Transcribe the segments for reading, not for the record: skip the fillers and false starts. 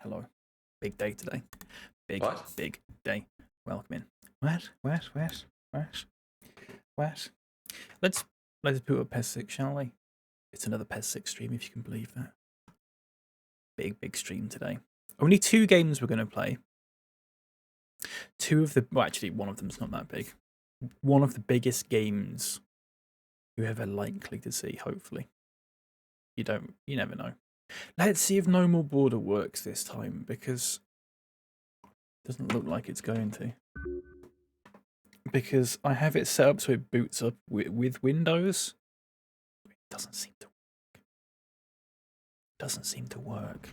Hello. Big day today. Big day. Welcome in. What? Let's put up PES 6, shall we? It's another PES 6 stream, if you can believe that. Big stream today. Only 2 games we're going to play. Actually, one of them's not that big. One of the biggest games you're ever likely to see, hopefully. You never know. Let's see if No More Border works this time, because it doesn't look like it's going to. Because I have it set up so it boots up with Windows. It doesn't seem to work.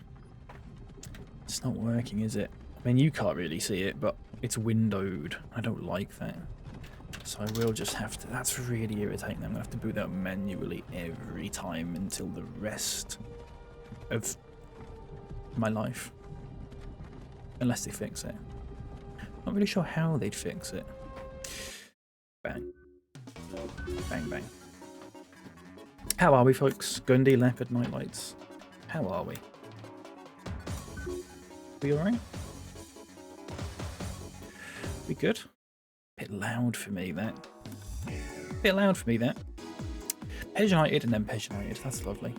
It's not working, is it? I mean, you can't really see it, but it's windowed. I don't like that. So I will just have to... That's really irritating. I'm going to have to boot that manually every time until the rest of my life. Unless they fix it. Not really sure how they'd fix it. Bang. Bang, bang. How are we, folks? Gundy, Leopard, Nightlights. How are we? We alright? We good? Bit loud for me, that. PES United and then PES United. That's lovely.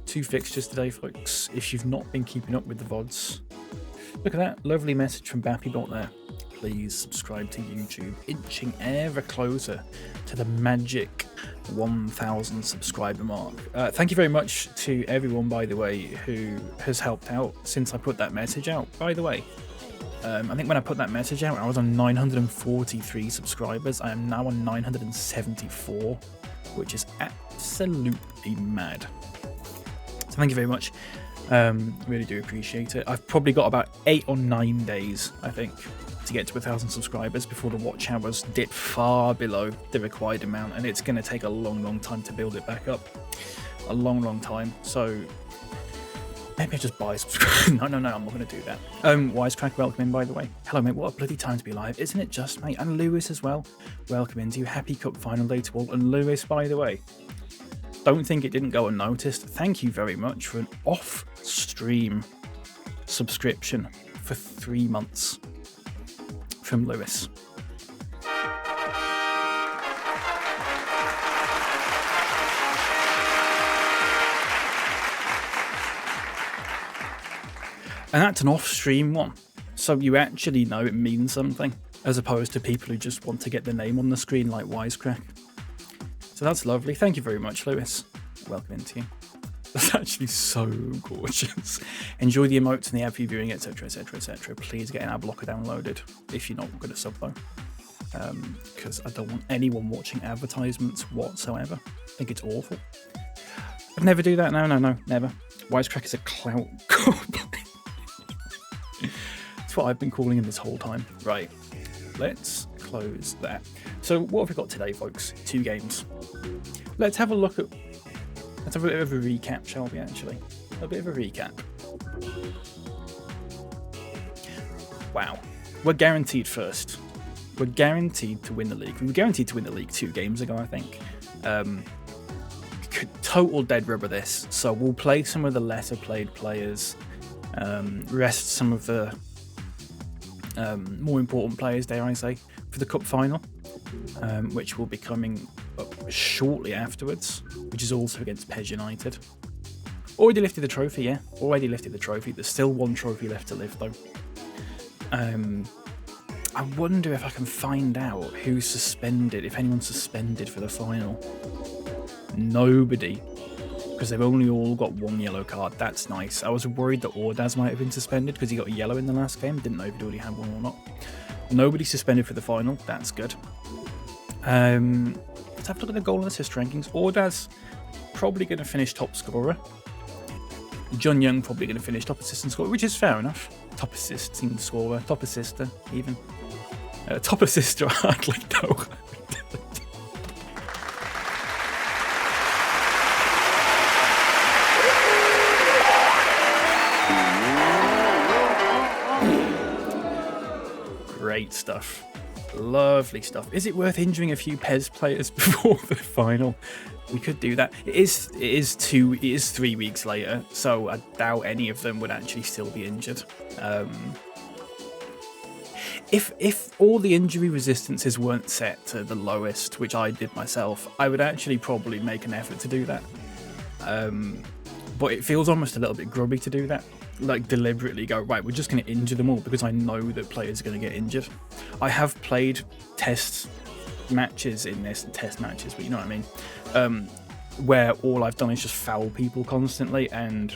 2 fixtures today, folks. If you've not been keeping up with the VODs, look at that lovely message from BapyCal there. Please subscribe to YouTube, inching ever closer to the magic 1,000 subscriber mark. Thank you very much to everyone, by the way, who has helped out since I put that message out, by the way. I think when I put that message out, I was on 943 subscribers. I am now on 974, which is absolutely mad. So thank you very much. Really do appreciate it. I've probably got about 8 or 9 days, I think, to get to 1,000 subscribers before the watch hours dip far below the required amount, and it's going to take a long time to build it back up. A long time. So maybe I just buy subscribers. No, I'm not going to do that. Wisecrack, welcome in, by the way. Hello, mate. What a bloody time to be alive, isn't it just, mate? And Lewis as well. Welcome into you. Happy Cup final day to all. And Lewis, by the way, don't think it didn't go unnoticed. Thank you very much for an off-stream subscription for 3 months from Lewis. And that's an off-stream one, so you actually know it means something, as opposed to people who just want to get the name on the screen like Wisecrack. So that's lovely. Thank you very much, Lewis. Welcome into you. That's actually so gorgeous. Enjoy the emotes and the ad view viewing, etc, etc, etc. Please get an ad blocker downloaded if you're not going to sub though, because I don't want anyone watching advertisements whatsoever. I think it's awful. I'd never do that. No, never. Wisecrack is a clout goblin. That's what I've been calling him this whole time. Right, let's close that. So what have we got today, folks? 2 games. Let's have a look at... Let's have a bit of a recap, shall we, actually? A bit of a recap. Wow. We're guaranteed first. We're guaranteed to win the league. We were guaranteed to win the league 2 games ago, I think. Total dead rubber this. So we'll play some of the lesser played players. Rest some of the more important players, dare I say, for the cup final, which will be coming up shortly afterwards, which is also against PES United. Already lifted the trophy, yeah. Already lifted the trophy. There's still 1 trophy left to lift, though. I wonder if I can find out who's suspended, if anyone's suspended for the final. Nobody. Because they've only all got 1 yellow card. That's nice. I was worried that Ordaz might have been suspended because he got a yellow in the last game. Didn't know if he'd already had 1 or not. Nobody suspended for the final. That's good. Let's have a look at the goal and assist rankings. Ordaz probably going to finish top scorer. John Young probably going to finish top assistant scorer, which is fair enough. Top assisting scorer, top assister, even. Top assister, hardly though. Great stuff. Lovely stuff. Is it worth injuring a few PES players before the final? We could do that. It is 3 weeks later, so I doubt any of them would actually still be injured. If all the injury resistances weren't set to the lowest, which I did myself, I would actually probably make an effort to do that. But it feels almost a little bit grubby to do that. Like, deliberately go, right, we're just going to injure them all because I know that players are going to get injured. I have played test matches in this, but you know what I mean, where all I've done is just foul people constantly, and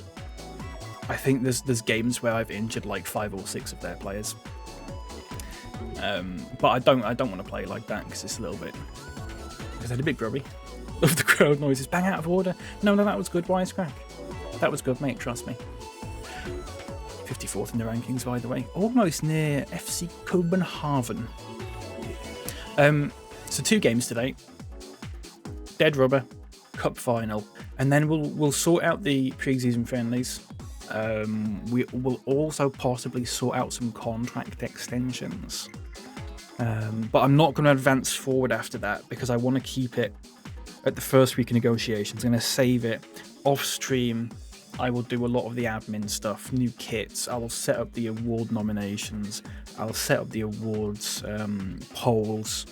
I think there's games where I've injured like 5 or 6 of their players. But I don't want to play like that because it's a little bit grubby. Love the crowd noises. Bang out of order. No, that was good, Wisecrack. That was good, mate. Trust me. 54th in the rankings, by the way. Almost near FC Copenhagen. So 2 games today. Dead Rubber, Cup Final, and then we'll sort out the pre-season friendlies. We will also possibly sort out some contract extensions. But I'm not going to advance forward after that because I want to keep it at the first week of negotiations. I'm going to save it off stream. I will do a lot of the admin stuff, new kits. I will set up the award nominations. I'll set up the awards polls.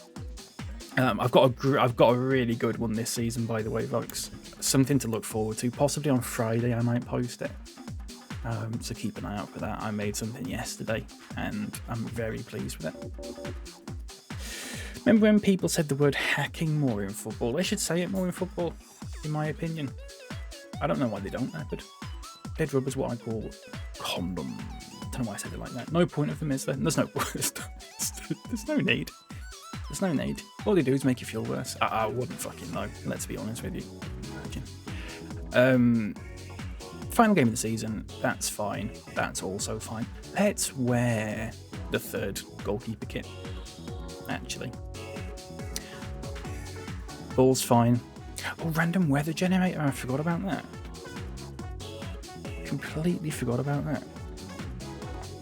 I've got a really good one this season, by the way, folks. Something to look forward to. Possibly on Friday I might post it. So keep an eye out for that. I made something yesterday and I'm very pleased with it. Remember when people said the word hacking more in football? They should say it more in football, in my opinion. I don't know why they don't, but dead rubber's what I call condom. I don't know why I said it like that. No point of them, is there? There's no need. There's no need. All they do is make you feel worse. I wouldn't fucking know. Let's be honest with you. Imagine. Final game of the season. That's fine. That's also fine. Let's wear the 3rd goalkeeper kit. Actually. Ball's fine. Oh, random weather generator. I forgot about that. Completely forgot about that.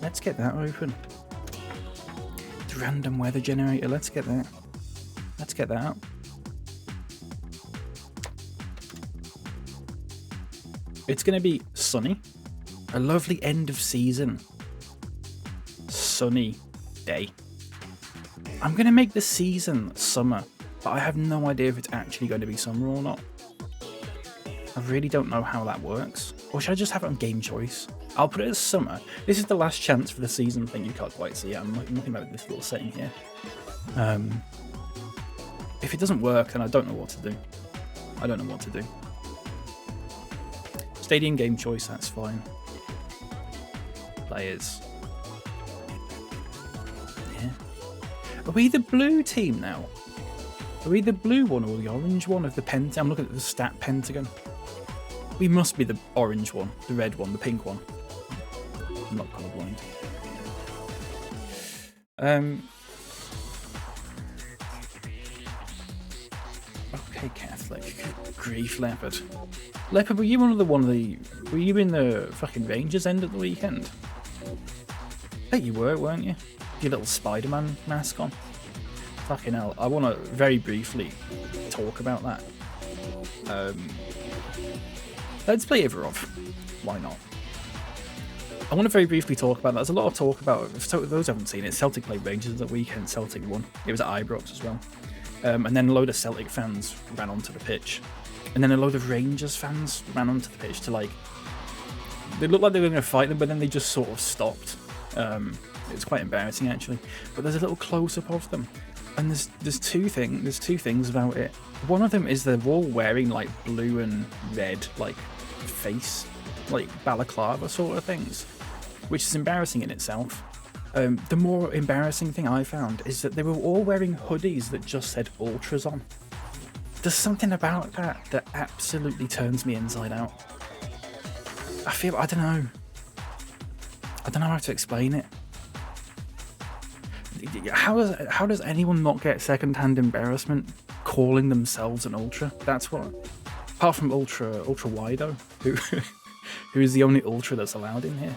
Let's get that open. The random weather generator. Let's get that. Let's get that up. It's going to be sunny. A lovely end of season. Sunny day. I'm going to make the season summer, but I have no idea if it's actually going to be summer or not. I really don't know how that works. Or should I just have it on game choice? I'll put it as summer. This is the last chance for the season thing. You can't quite see it. I'm looking at this little setting here. If it doesn't work, then I don't know what to do. I don't know what to do. Stadium game choice, that's fine. Players. Yeah. Are we the blue team now? Are we the blue one or the orange one of the pentagon? I'm looking at the stat pentagon. We must be the orange one, the red one, the pink one. I'm not colourblind. Okay, Catholic. Grief, Leopard. Leopard, were you were you in the fucking Rangers end at the weekend? I bet you were, weren't you? Your little Spider-Man mask on. Fucking hell. I want to very briefly talk about that. Let's play Ivarov. Why not? I want to very briefly talk about that. There's a lot of talk about, so those who haven't seen it, Celtic played Rangers that weekend. Celtic won. It was at Ibrox as well. And then a load of Celtic fans ran onto the pitch. And then a load of Rangers fans ran onto the pitch to, like, they looked like they were going to fight them, but then they just sort of stopped. It's quite embarrassing, actually. But there's a little close-up of them. And there's two things about it. One of them is they're all wearing, like, blue and red, like, face, like, balaclava sort of things, which is embarrassing in itself. The more embarrassing thing I found is that they were all wearing hoodies that just said Ultras on. There's something about that that absolutely turns me inside out. I don't know how to explain it. How does anyone not get second-hand embarrassment calling themselves an ultra? That's what. Apart from Ultra Wido, who is the only ultra that's allowed in here.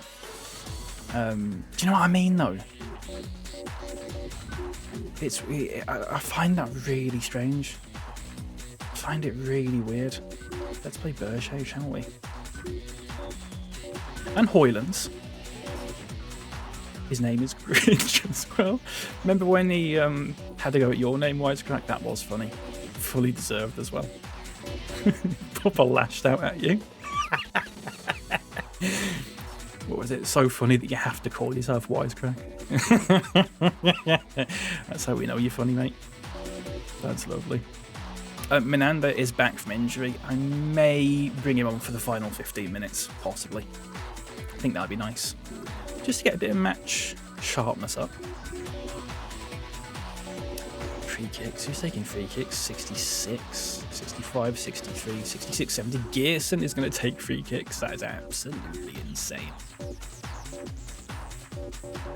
Do you know what I mean, though? I find that really strange. find it really weird. Let's play Berger, shall we? And Hoylands. His name is Grinch as well. Remember when he had to go at your name, Wisecrack? That was funny. Fully deserved as well. Proper lashed out at you. What was it? So funny that you have to call yourself Wisecrack. That's how we know you're funny, mate. That's lovely. Menander is back from injury. I may bring him on for the final 15 minutes, possibly. I think that'd be nice. Just to get a bit of match sharpness up. Free kicks. Who's taking free kicks? 66, 65, 63, 66, 70. Gearson is going to take free kicks. That is absolutely insane.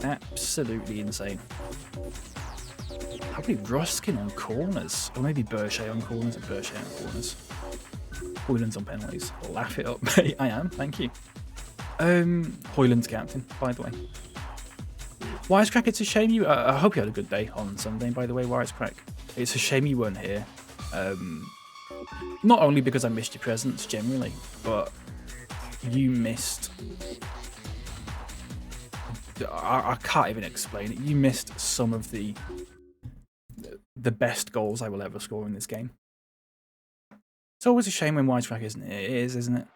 Absolutely insane. Probably Ruskin on corners. Or maybe Berger on corners or Berger on corners. Hoyland's on penalties. Laugh it up, mate. I am. Thank you. Hoyland's captain, by the way. Wisecrack, it's a shame you... I hope you had a good day on Sunday, by the way, Wisecrack. It's a shame you weren't here. Not only because I missed your presence, generally, but you missed... I can't even explain it. You missed some of the best goals I will ever score in this game. It's always a shame when Wisecrack isn't here. It is, isn't it?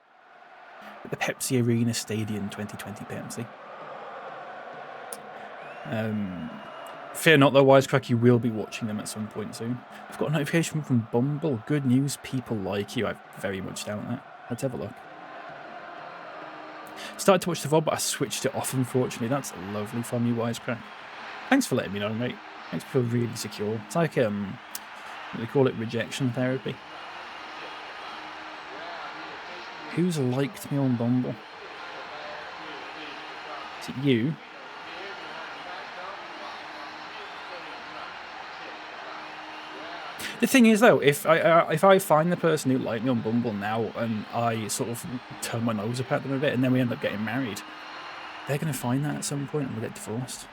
The Pepsi Arena Stadium 2020 Pepsi. Fear not though, Wisecrack, you will be watching them at some point soon. I've got a notification from Bumble. Good news, people like you. I very much doubt that. Let's have a look. Started to watch the VOD, but I switched it off, unfortunately. That's lovely from you, Wisecrack. Thanks for letting me know, mate. Makes me feel really secure. It's like, they call it rejection therapy. Who's liked me on Bumble? Is it you? The thing is, though, if I find the person who liked me on Bumble now and I sort of turn my nose up at them a bit and then we end up getting married, they're going to find that at some point and we'll get divorced.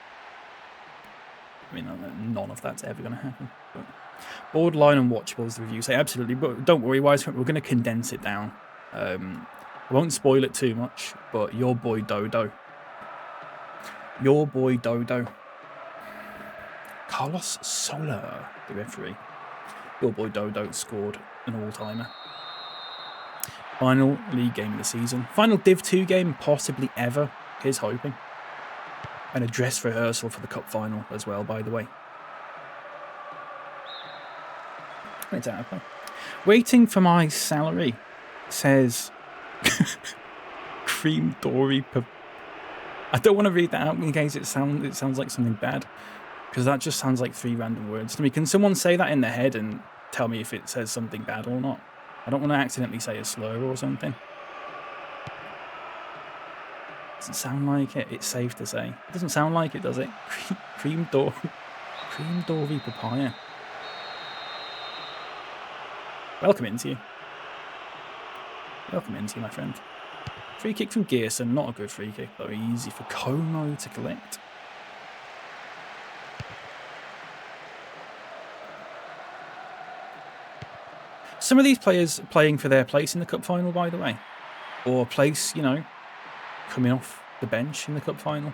I mean, none of that's ever going to happen. But borderline and watchable as the review say, absolutely. But don't worry, Wisecrack, we're going to condense it down. I won't spoil it too much, but your boy Dodo. Carlos Soler, the referee. Your boy Dodo scored an all-timer. Final league game of the season. Final Div 2 game possibly ever. Here's hoping. And a dress rehearsal for the cup final as well, by the way. Exactly. Waiting for my salary says cream dory. I don't want to read that out in case it sounds like something bad, because that just sounds like 3 random words to me. Can someone say that in their head and tell me if it says something bad or not? I don't want to accidentally say a slur or something. Doesn't sound like it. It's safe to say. It doesn't sound like it, does it? Cream dory papaya. Welcome into you. Welcome into you, my friend. Free kick from Gearson. Not a good free kick, though. Easy for Como to collect. Some of these players playing for their place in the cup final, by the way. Or place, you know, coming off the bench in the cup final.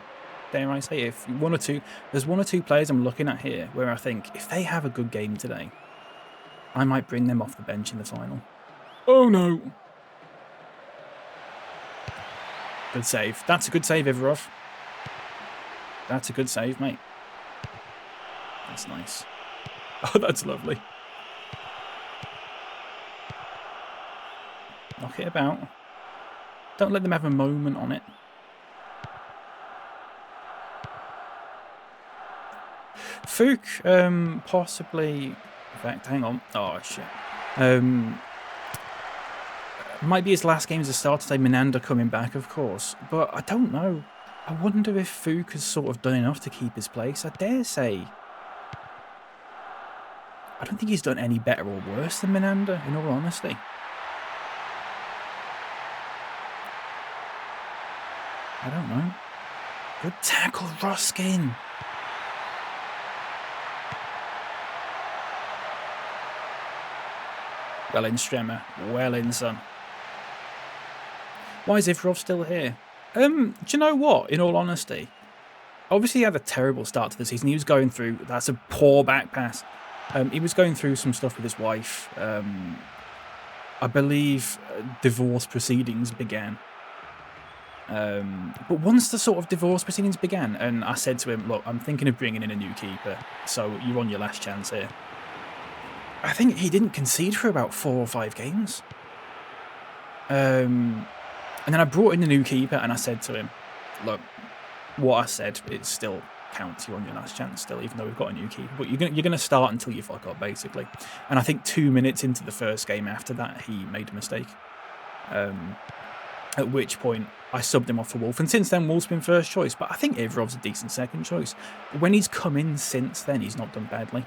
Dare I say, if there's one or two players I'm looking at here where I think if they have a good game today, I might bring them off the bench in the final. Oh no! Good save. That's a good save, Ivarov. That's a good save, mate. That's nice. Oh, that's lovely. Knock it about. Don't let them have a moment on it. Fook, possibly... In fact, hang on. Oh, shit. Might be his last game as a starter today. Menander coming back, of course. But I don't know. I wonder if Fook has sort of done enough to keep his place. I dare say... I don't think he's done any better or worse than Menander, in all honesty. I don't know. Good tackle, Ruskin. Well in, Stremmer. Well in, son. Why is Ivarov still here? Do you know what? In all honesty, obviously he had a terrible start to the season. He was going through... That's a poor back pass. He was going through some stuff with his wife. I believe divorce proceedings began. But once the sort of divorce proceedings began, and I said to him, look, I'm thinking of bringing in a new keeper, so you're on your last chance here. I think he didn't concede for about 4 or 5 games. And then I brought in a new keeper, and I said to him, look, what I said, it still counts. You're on your last chance still, even though we've got a new keeper. But you're gonna start until you fuck up, basically. And I think 2 minutes into the first game after that, he made a mistake. At which point, I subbed him off for Wolf. And since then, Wolf's been first choice. But I think Ivarov's a decent second choice. When he's come in since then, he's not done badly.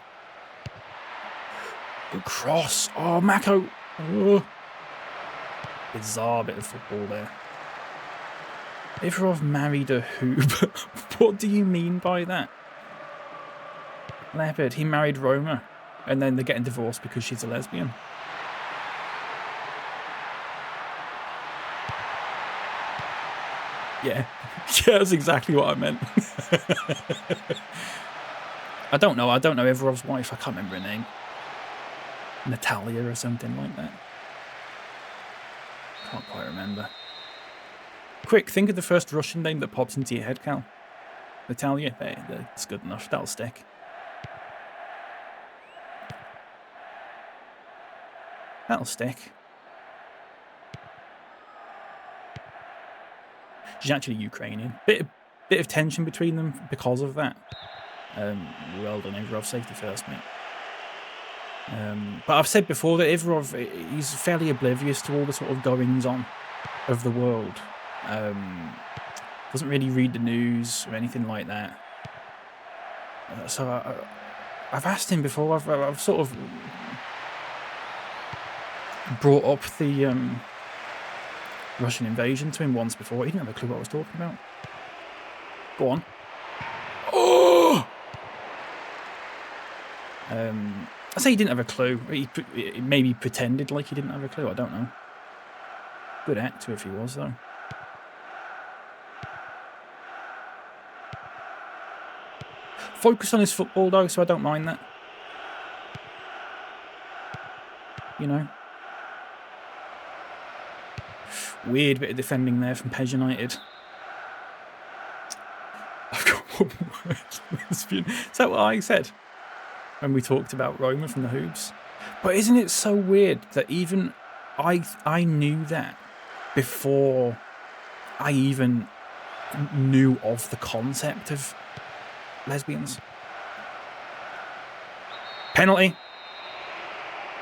Good cross. Oh, Mako. Oh. Bizarre bit of football there. Ivarov married a hoop. What do you mean by that? Leopard, he married Roma. And then they're getting divorced because she's a lesbian. Yeah. Yeah, that's exactly what I meant. I don't know Ivarov's wife. I can't remember her name. Natalia or something like that. Can't quite remember. Quick, think of the first Russian name that pops into your head, Cal. Natalia. Hey, that's good enough. That'll stick. That'll stick. She's actually Ukrainian. Bit of tension between them because of that. Well done, Ivarov. Safety first, mate. But I've said before that Ivarov, he's fairly oblivious to all the sort of goings-on of the world. Doesn't really read the news or anything like that. So I've asked him before. I've sort of brought up the Russian invasion to him once before. He didn't have a clue what I was talking about. Go on. Oh! I say he didn't have a clue. He maybe pretended like he didn't have a clue. I don't know. Good actor if he was, though. Focus on his football, though, so I don't mind that. You know. Weird bit of defending there from PES United. I've got one word. Is that what I said when we talked about Roma from the Hoops? But isn't it so weird that even I knew that before I even knew of the concept of lesbians? Penalty.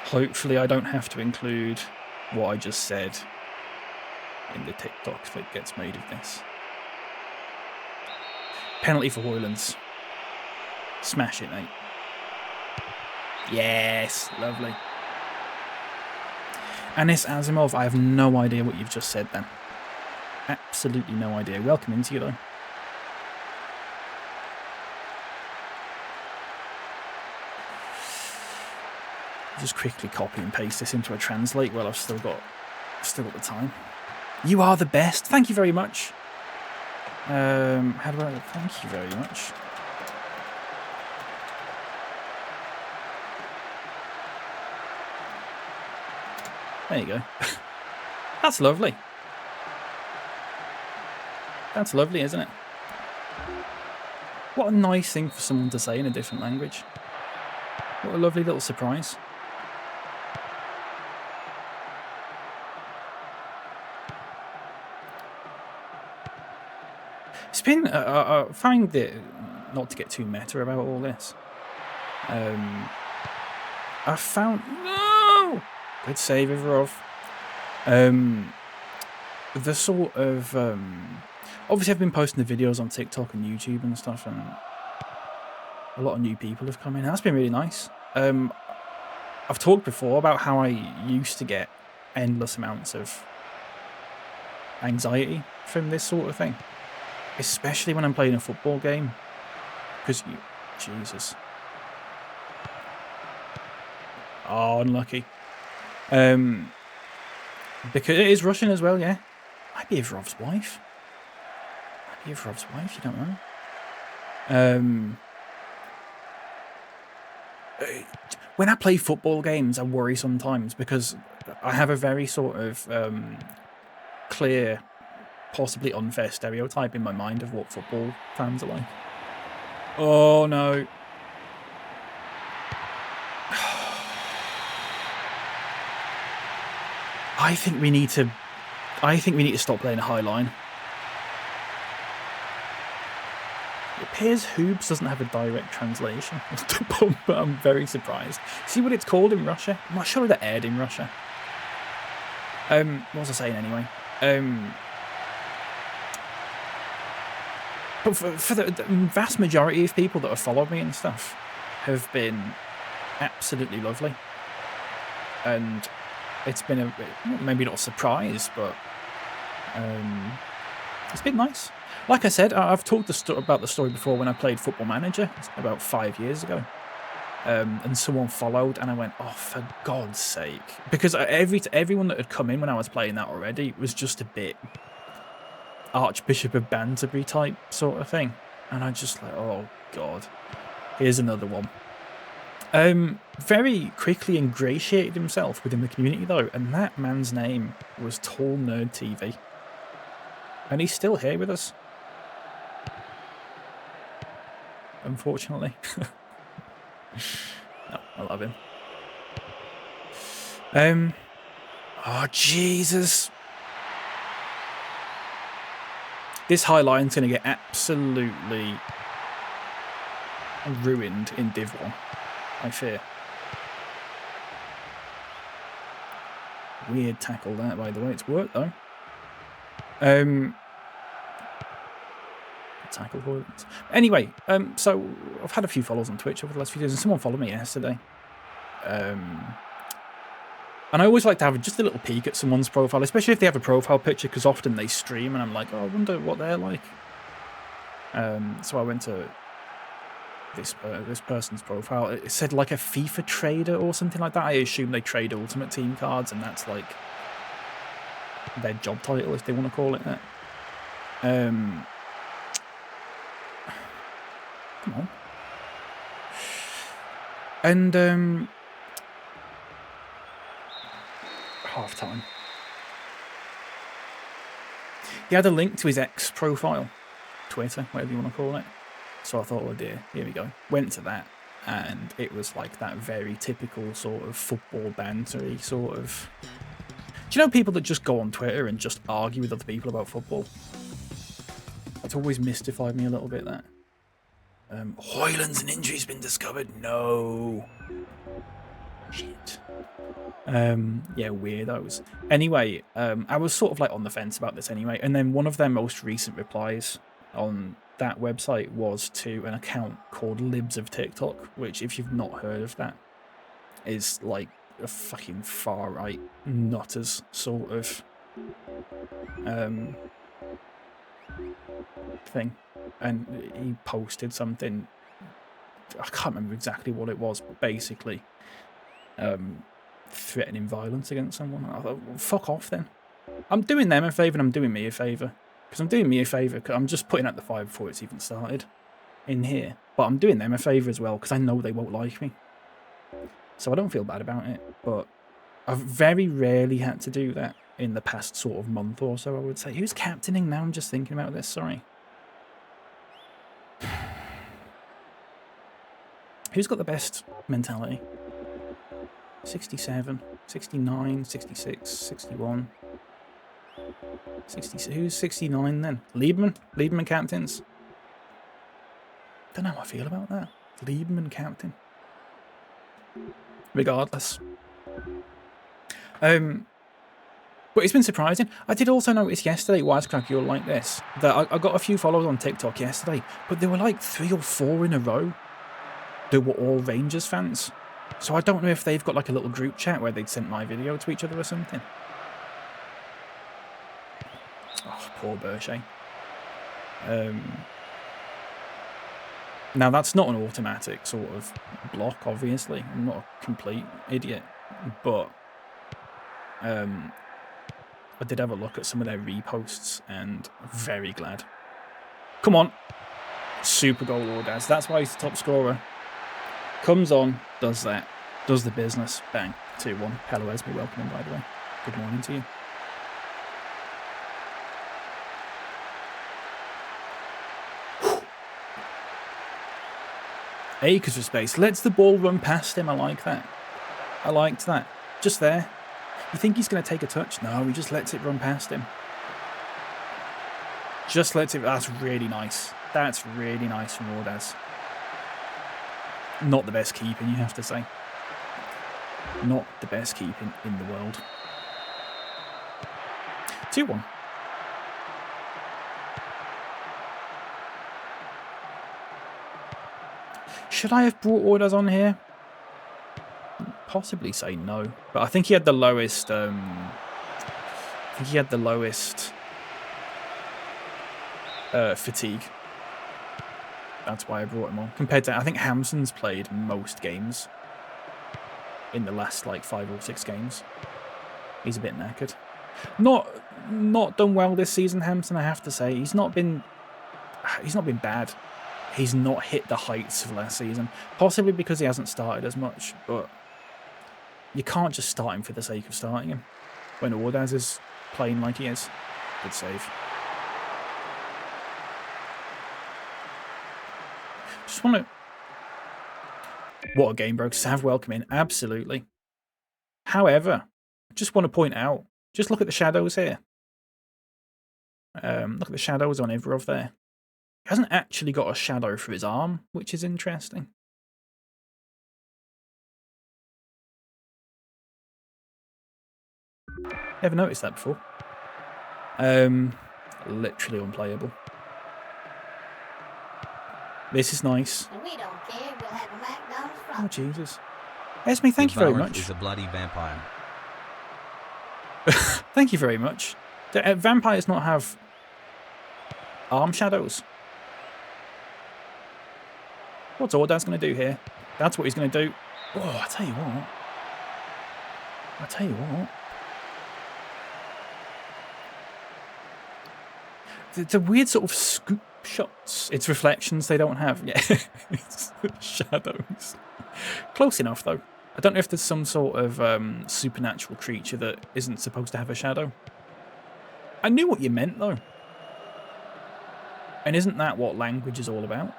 Hopefully I don't have to include what I just said in the TikToks that gets made of this. Penalty for Hoylands. Smash it, mate. Yes, lovely. Anis Asimov, I have no idea what you've just said then. Absolutely no idea. Welcome into you, though. Just quickly copy and paste this into a translate while I've still got the time. You are the best. Thank you very much. How do I... Thank you very much. There you go. That's lovely. That's lovely, isn't it? What a nice thing for someone to say in a different language. What a lovely little surprise. It's been... I find it... Not to get too meta about all this. I found... No! Good save, Ivarov. The sort of... obviously, I've been posting the videos on TikTok and YouTube and stuff, and a lot of new people have come in. That's been really nice. I've talked before about how I used to get endless amounts of anxiety from this sort of thing. Especially when I'm playing a football game. Because you... Jesus. Oh, unlucky. Because it is Russian as well, yeah. Might be Ivrov's wife. You don't know. When I play football games, I worry sometimes because I have a very sort of clear, possibly unfair stereotype in my mind of what football fans are like. Oh no. I think we need to stop playing a high line. It appears Hoobs doesn't have a direct translation, but I'm very surprised. See what it's called in Russia? I'm not sure that aired in Russia. What was I saying anyway? But for the vast majority of people that have followed me and stuff have been absolutely lovely. And it's been maybe not a surprise, but it's been nice. Like I said, I've talked about the story before when I played Football Manager about 5 years ago. And someone followed, and I went, oh, for God's sake. Because everyone that had come in when I was playing that already was just a bit Archbishop of Banterbury type sort of thing. And I just like, oh, God. Here's another one. Very quickly ingratiated himself within the community, though, and that man's name was Tall Nerd TV. And he's still here with us. Unfortunately. No, I love him. Oh, Jesus. This high line's going to get absolutely ruined in Div 1, I fear. Weird tackle that, by the way. It's worked, though. Tackle points. Anyway, so I've had a few follows on Twitch over the last few days, and someone followed me yesterday. And I always like to have just a little peek at someone's profile, especially if they have a profile picture, because often they stream, and I'm like, oh, I wonder what they're like. So I went to this person's profile. It said like a FIFA trader or something like that. I assume they trade Ultimate Team cards, and that's like their job title, if they want to call it that. Come on. And half time. He had a link to his ex profile, Twitter, whatever you want to call it. So I thought, oh dear, here we go. Went to that, and it was like that very typical sort of football bantery sort of. Do you know people that just go on Twitter and just argue with other people about football? That's always mystified me a little bit, that. Hoyland's an injury's been discovered. No. Shit. Yeah, weirdos. Anyway, I was sort of like on the fence about this anyway, and then one of their most recent replies on that website was to an account called Libs of TikTok, which, if you've not heard of that, is like a fucking far right nutters sort of thing. And he posted something, I can't remember exactly what it was, but basically threatening violence against someone. I thought, well, fuck off then. I'm doing them a favour and I'm doing me a favour. Because I'm doing me a favour, because I'm just putting out the fire before it's even started in here. But I'm doing them a favour as well, because I know they won't like me. So I don't feel bad about it. But I've very rarely had to do that in the past sort of month or so, I would say. Who's captaining now? I'm just thinking about this, sorry. Who's got the best mentality? 67, 69, 66, 61. 60, who's 69 then? Liebman captains? Don't know how I feel about that. Liebman captain. Regardless. But it's been surprising. I did also notice yesterday, Wisecrack, you're like this, that I got a few followers on TikTok yesterday, but there were like 3 or 4 in a row that were all Rangers fans. So I don't know if they've got like a little group chat where they'd sent my video to each other or something. Oh, poor Berche. Now, that's not an automatic sort of block, obviously. I'm not a complete idiot. But I did have a look at some of their reposts and very glad. Come on. Super goal, Ordaz. That's why he's the top scorer. Comes on, does that. Does the business. Bang. 2-1. Hello, Esme. Welcome in, by the way. Good morning to you. Acres of space. Lets the ball run past him. I like that. I liked that. Just there. You think he's going to take a touch? No, he just lets it run past him. Just lets it... That's really nice. That's really nice from Ordaz. Not the best keeping, you have to say. Not the best keeping in the world. 2-1. Should I have brought Ordaz on here? Possibly say no, but I think he had the lowest. I think he had the lowest fatigue. That's why I brought him on. Compared to, I think Hamson's played most games in the last like 5 or 6 games. He's a bit knackered. Not done well this season, Hamson. I have to say, he's not been bad. He's not hit the heights of last season, possibly because he hasn't started as much, but you can't just start him for the sake of starting him when Ordaz is playing like he is. Good save. Just want to... What a game, bro. Sav, welcome in. Absolutely. However, just want to point out, just look at the shadows here. Look at the shadows on Ivrov there. He hasn't actually got a shadow for his arm, which is interesting. Never noticed that before. Literally unplayable. This is nice. Oh, Jesus. Esme, thank you very much. Is a bloody vampire. Thank you very much. Do vampires not have arm shadows? What's Ordaz going to do here? That's what he's going to do. Oh, I tell you what. It's a weird sort of scoop shots. It's reflections they don't have. Yeah, it's shadows. Close enough, though. I don't know if there's some sort of supernatural creature that isn't supposed to have a shadow. I knew what you meant, though. And isn't that what language is all about?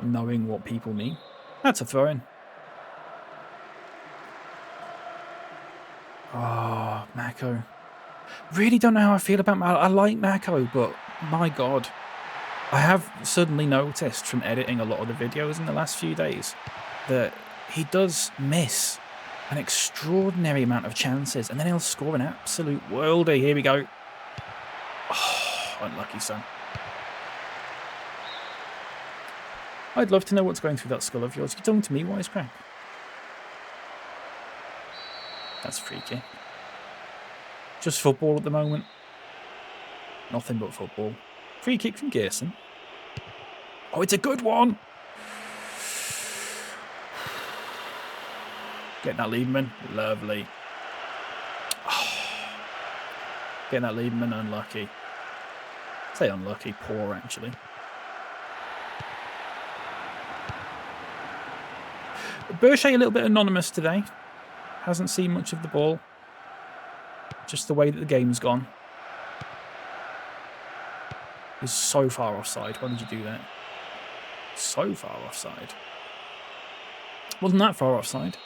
Knowing what people mean. That's a throw-in. Oh, Mako. Really don't know how I feel about Mako. I like Mako, but my God. I have suddenly noticed from editing a lot of the videos in the last few days that he does miss an extraordinary amount of chances, and then he'll score an absolute worldie. Here we go. Oh, unlucky son. I'd love to know what's going through that skull of yours. You're talking to me, Wisecrack. That's freaky. Just football at the moment. Nothing but football. Free kick from Gerson. Oh, it's a good one. Getting that Lieberman. Lovely. Oh. Getting that Lieberman unlucky. Say unlucky. Poor, actually. Berchet a little bit anonymous today. Hasn't seen much of the ball. Just the way that the game's gone. He's so far offside. Why did you do that? So far offside. Wasn't that far offside.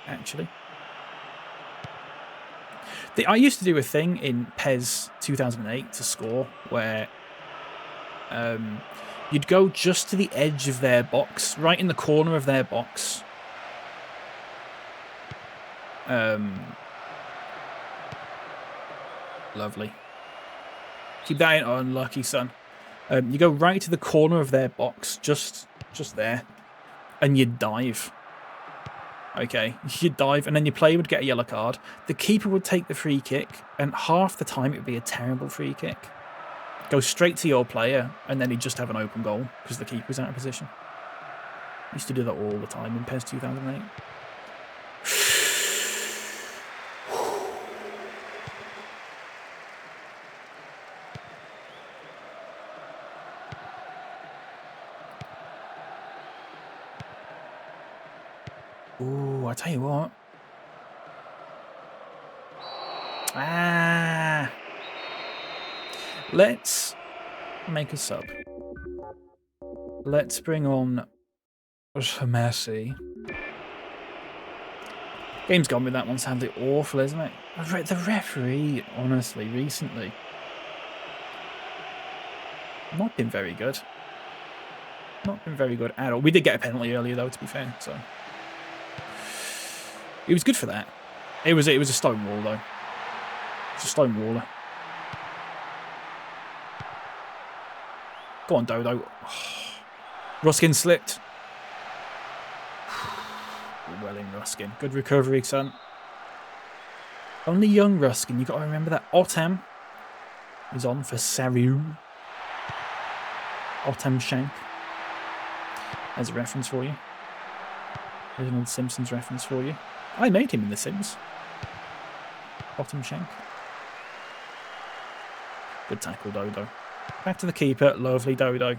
Actually. I used to do a thing in PES 2008 to score where you'd go just to the edge of their box, right in the corner of their box. Lovely. Keep that in. Oh, unlucky, son. You go right to the corner of their box, just there, and you dive. Okay, you dive, and then your player would get a yellow card. The keeper would take the free kick, and half the time it would be a terrible free kick. go straight to your player, and then he'd just have an open goal because the keeper's out of position. I used to do that all the time in PES 2008. Ooh, I tell you what. Ah. Let's make a sub. Let's bring on Messi. Game's gone with that one, sadly. Awful, isn't it? The referee, honestly, recently, not been very good. Not been very good at all. We did get a penalty earlier, though, to be fair, so it was good for that. It was a stone wall, though. It's a stone waller. Go on, Dodo. Ruskin slipped. Well in, Ruskin. Good recovery, son. Only young Ruskin. You've got to remember that. Otam is on for Sariu. Otam Shank. There's a reference for you. There's an old Simpsons reference for you. I made him in The Sims. Otam Shank. Good tackle, Dodo. Back to the keeper. Lovely, Dodo.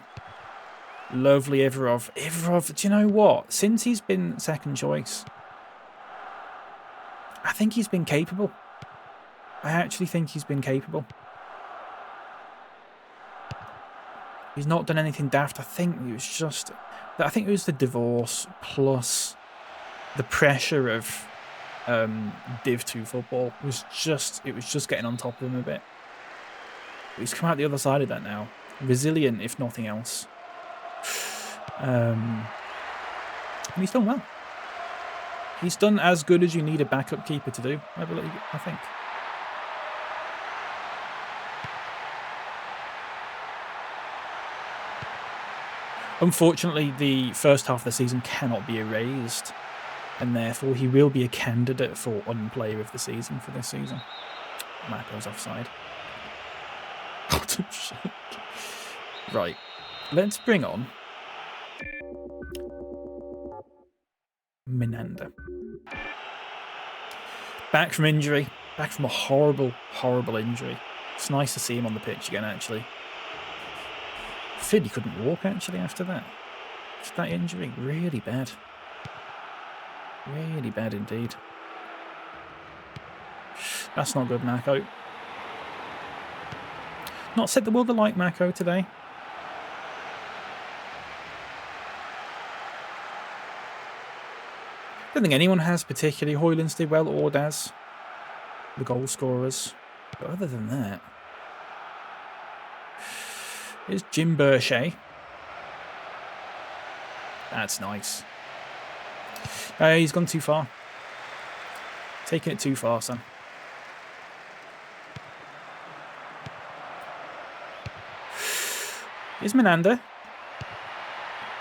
Lovely, Ivarov. Ivarov, do you know what? Since he's been second choice, I think he's been capable. I actually think he's been capable. He's not done anything daft. I think it was the divorce plus the pressure of Div 2 football. It was just getting on top of him a bit. But he's come out the other side of that now. Resilient, if nothing else. And he's done well. He's done as good as you need a backup keeper to do, I think. Unfortunately, the first half of the season cannot be erased, and therefore he will be a candidate for Unplayer of the Season for this season. Marco's offside. Right, let's bring on Minanda. Back from injury, back from a horrible, horrible injury. It's nice to see him on the pitch again, actually. Fid, he couldn't walk, actually, after that. After that injury, really bad. Really bad indeed. That's not good, Marco. Not set the world alight, Marco, today. Don't think anyone has particularly. Hoylands did well, or Daz, the goal scorers. But other than that, here's Jim Burchet. That's nice. He's gone too far. Taking it too far, son. Here's Menanda.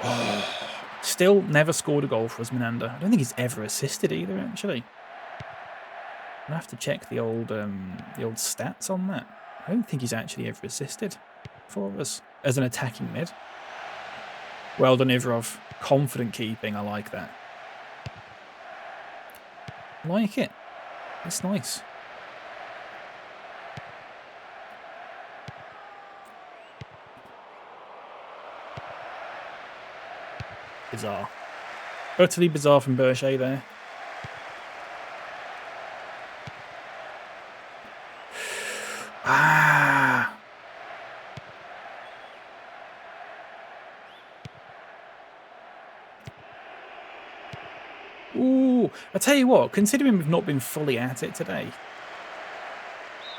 Oh. Still never scored a goal for us, Menanda. I don't think he's ever assisted either, actually. I'll have to check the old stats on that. I don't think he's actually ever assisted for us as an attacking mid. Well done, Ivarov. Confident keeping. I like that. I like it. It's nice. Bizarre. Utterly bizarre from Burchet there. Ah. Ooh, I tell you what, considering we've not been fully at it today,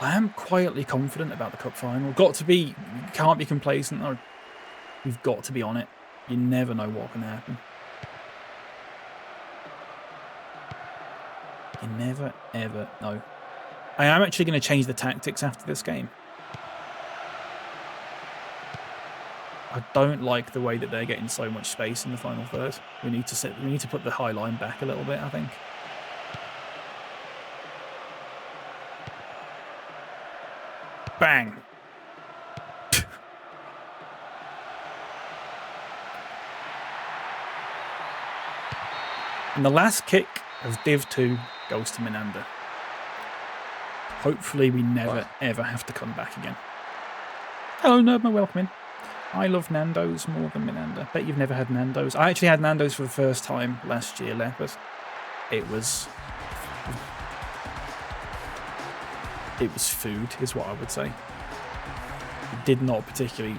I am quietly confident about the cup final. Can't be complacent though. We've got to be on it. You never know what can happen. You never, ever know. I am actually going to change the tactics after this game. I don't like the way that they're getting so much space in the final third. We need to put the high line back a little bit, I think. Bang. And the last kick of Div 2 goes to Menander. Hopefully we never, ever have to come back again. Hello, Nerdma, welcome in. I love Nando's more than Menander. Bet you've never had Nando's. I actually had Nando's for the first time last year, Leopard. It was food, is what I would say. It did not particularly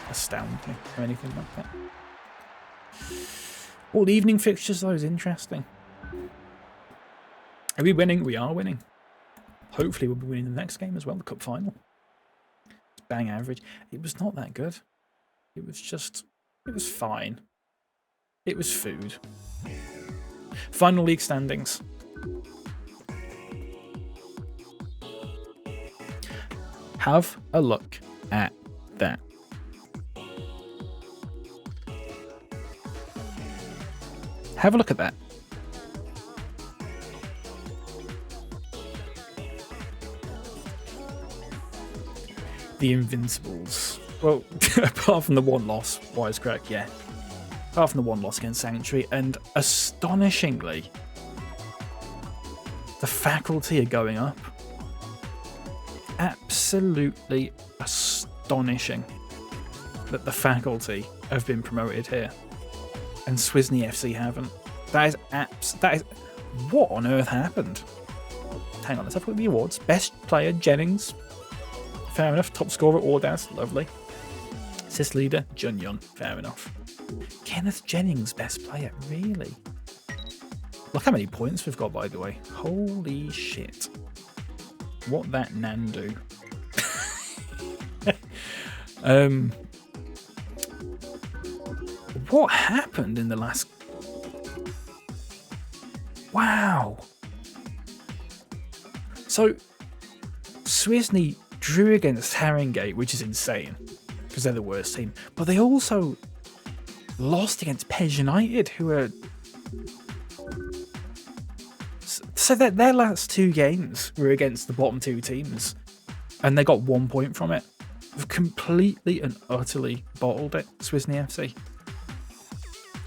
astound me or anything like that. All evening fixtures, though, is interesting. Are we winning? We are winning. Hopefully we'll be winning the next game as well, the cup final. It's bang average. It was not that good. It was fine. It was food. Final league standings. Have a look at that. Have a look at that. The Invincibles. Well, apart from the one loss, wisecrack, yeah. Apart from the one loss against Sanctuary, and astonishingly, the faculty are going up. Absolutely astonishing that the faculty have been promoted here, and Swisney FC haven't. That is what on earth happened? Hang on, let's have a look at the awards. Best player, Jennings. Fair enough. Top scorer, Ordaz. Lovely. Assist leader, Junyun. Fair enough. Kenneth Jennings, best player. Really? Look how many points we've got, by the way. Holy shit. What that Nan do? What happened in the last... Wow. So, Swisney drew against Haringey, which is insane, because they're the worst team. But they also lost against PES United, who are... So their last two games were against the bottom two teams, and they got 1 point from it. They've completely and utterly bottled it, Swisney FC.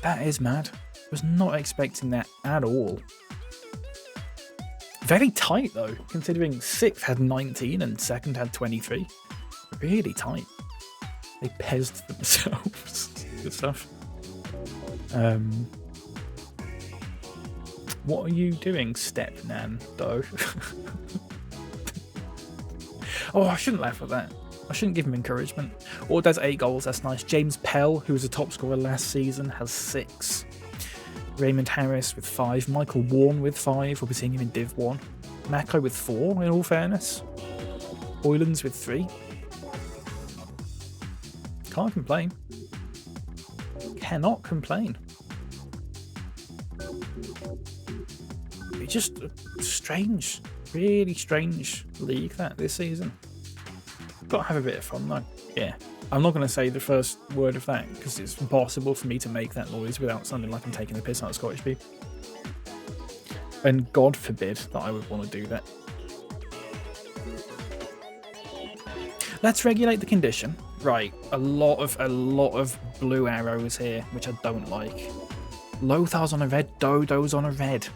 That is mad. I was not expecting that at all. Very tight, though, considering 6th had 19 and 2nd had 23. Really tight. They pezzed themselves. Good stuff. What are you doing, Step Nan, though? Oh, I shouldn't laugh at that. I shouldn't give him encouragement. Ordaz 8 goals, that's nice. James Pell, who was a top scorer last season, has 6. Raymond Harris with 5. Michael Warren with 5. We'll be seeing him in Div 1. Mako with 4, in all fairness. Boylan's with 3. Can't complain. Cannot complain. It's just a strange, really strange league that this season. Got to have a bit of fun though. Yeah. I'm not going to say the first word of that because it's impossible for me to make that noise without sounding like I'm taking the piss out of Scottish people. And God forbid that I would want to do that. Let's regulate the condition. Right, a lot of blue arrows here, which I don't like. Lothar's on a red, Dodo's on a red.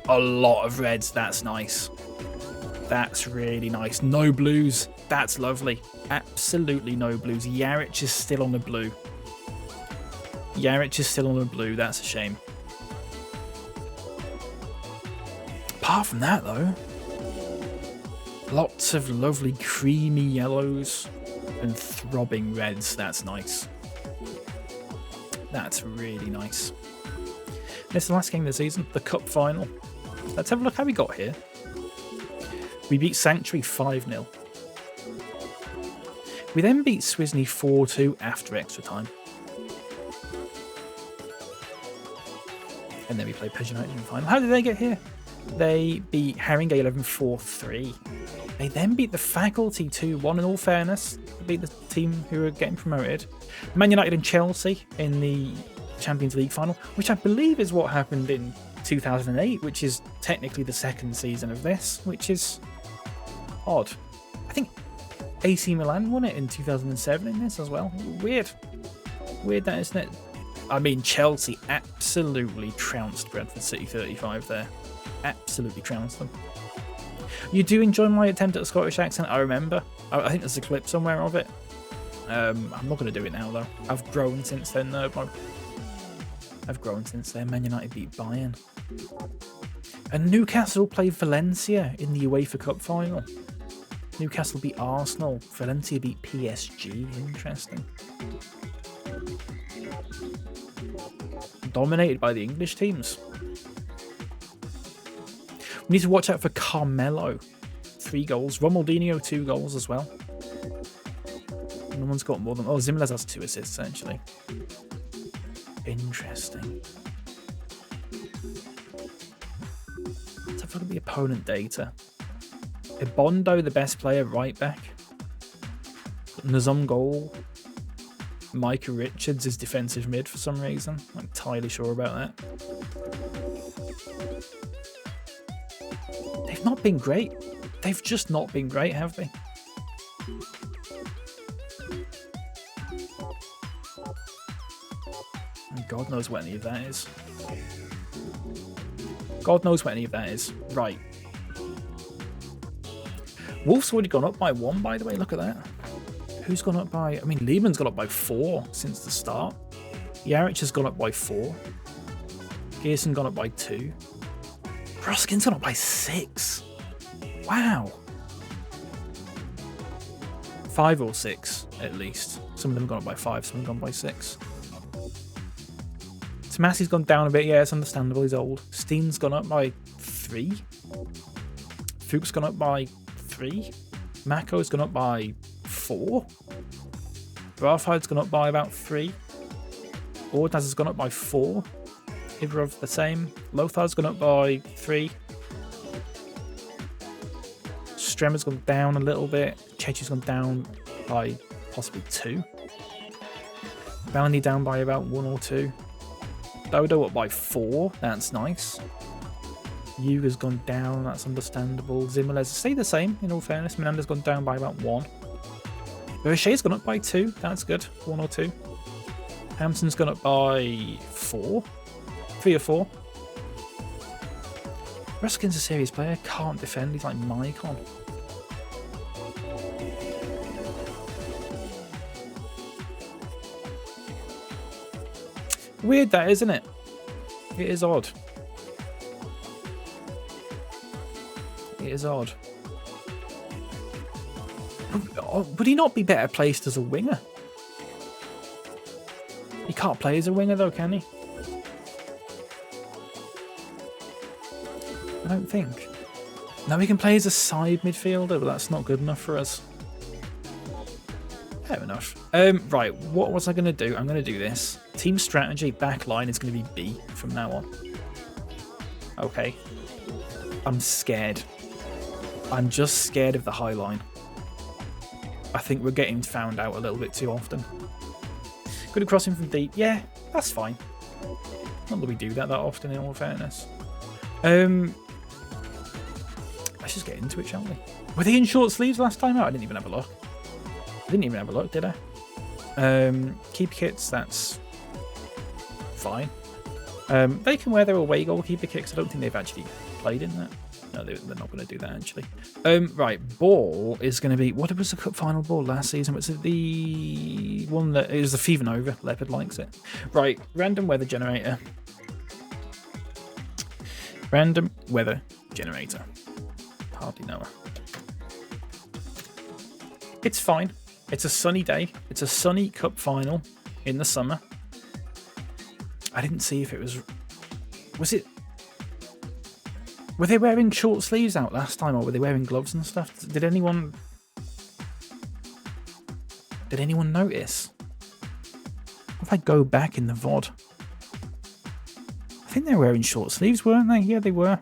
A lot of reds, that's nice. That's really nice. No blues, that's lovely. Absolutely no blues. Yarich is still on the blue. Yarich is still on the blue, that's a shame. Apart from that though, lots of lovely creamy yellows and throbbing reds, that's nice. That's really nice. This is the last game of the season, the cup final. Let's have a look how we got here. We beat Sanctuary 5-0. We then beat Swisney 4-2 after extra time. And then we played PES United in the final. How did they get here? They beat Haringey 11-4-3. They then beat the Faculty 2-1, in all fairness. They beat the team who are getting promoted. Man United and Chelsea in the Champions League final, which I believe is what happened in 2008, which is technically the second season of this, which is odd. I think AC Milan won it in 2007 in this as well. Weird. Weird that, isn't it? I mean, Chelsea absolutely trounced Bradford City 35 there. Absolutely trounced them. You do enjoy my attempt at a Scottish accent, I remember. I think there's a clip somewhere of it. I'm not going to do it now, though. I've grown since then, though. I've grown since then. Man United beat Bayern. And Newcastle played Valencia in the UEFA Cup final. Newcastle beat Arsenal. Valencia beat PSG. Interesting. Dominated by the English teams. We need to watch out for Carmelo. 3 goals. Ronaldinho, 2 goals as well. No one's got more than... Oh, Zimmers has 2 assists, actually. Interesting. Let's have a look at the opponent data. Ibondo, the best player, right back. Nazum goal. Micah Richards is defensive mid for some reason. I'm not entirely sure about that. They've not been great. They've just not been great, have they? And God knows what any of that is. God knows what any of that is. Right. Wolves already gone up by 1, by the way. Look at that. Who's gone up by... I mean, Lehman's gone up by 4 since the start. Yarich has gone up by 4. Gearson gone up by 2. Ruskin's gone up by 6. Wow. 5 or 6, at least. Some of them have gone up by 5, some have gone by 6. Tomasi's gone down a bit. Yeah, it's understandable. He's old. Steen's gone up by 3. Fuchs gone up by 3. Mako's gone up by 4. Barfide's gone up by about 3. Ordaz has gone up by 4. Ivarov the same. Lothar's gone up by 3. Stremmer's gone down a little bit. Chechi's gone down by possibly 2. Bellany down by about 1 or 2. Dodo up by 4. That's nice. Yuga's gone down. That's understandable. Zimmerles stay the same, in all fairness. Menander's gone down by about 1. Berichet's gone up by 2. That's good. 1 or 2. Hampton's gone up by 4. 3 or 4. Ruskin's a serious player. Can't defend. He's like Maicon. Weird that, isn't it? It is odd. It is odd. Would he not be better placed as a winger? He can't play as a winger though, can he? I don't think. Now he can play as a side midfielder, but that's not good enough for us. Fair enough. Right, what was I going to do? I'm going to do this. Team strategy, back line is going to be B from now on. Okay. I'm scared. I'm just scared of the high line. I think we're getting found out a little bit too often. Good at crossing from deep. Yeah, that's fine. Not that we do that often, in all fairness. Let's just get into it, shall we? Were they in short sleeves last time out? I didn't even have a look. I didn't even have a look, did I? Keeper kits, that's fine. They can wear their away goalkeeper kits. I don't think they've actually played in that. No, they're not going to do that, actually. Right, ball is going to be... What was the cup final ball last season? Was it the one that... It was the Fever Nova. Leopard likes it. Right, random weather generator. Random weather generator. Hardly know her. It's fine. It's a sunny day. It's a sunny cup final in the summer. I didn't see if it was... Was it... Were they wearing short sleeves out last time, or were they wearing gloves and stuff? Did anyone notice? If I go back in the VOD, I think they were wearing short sleeves, weren't they? Yeah, they were.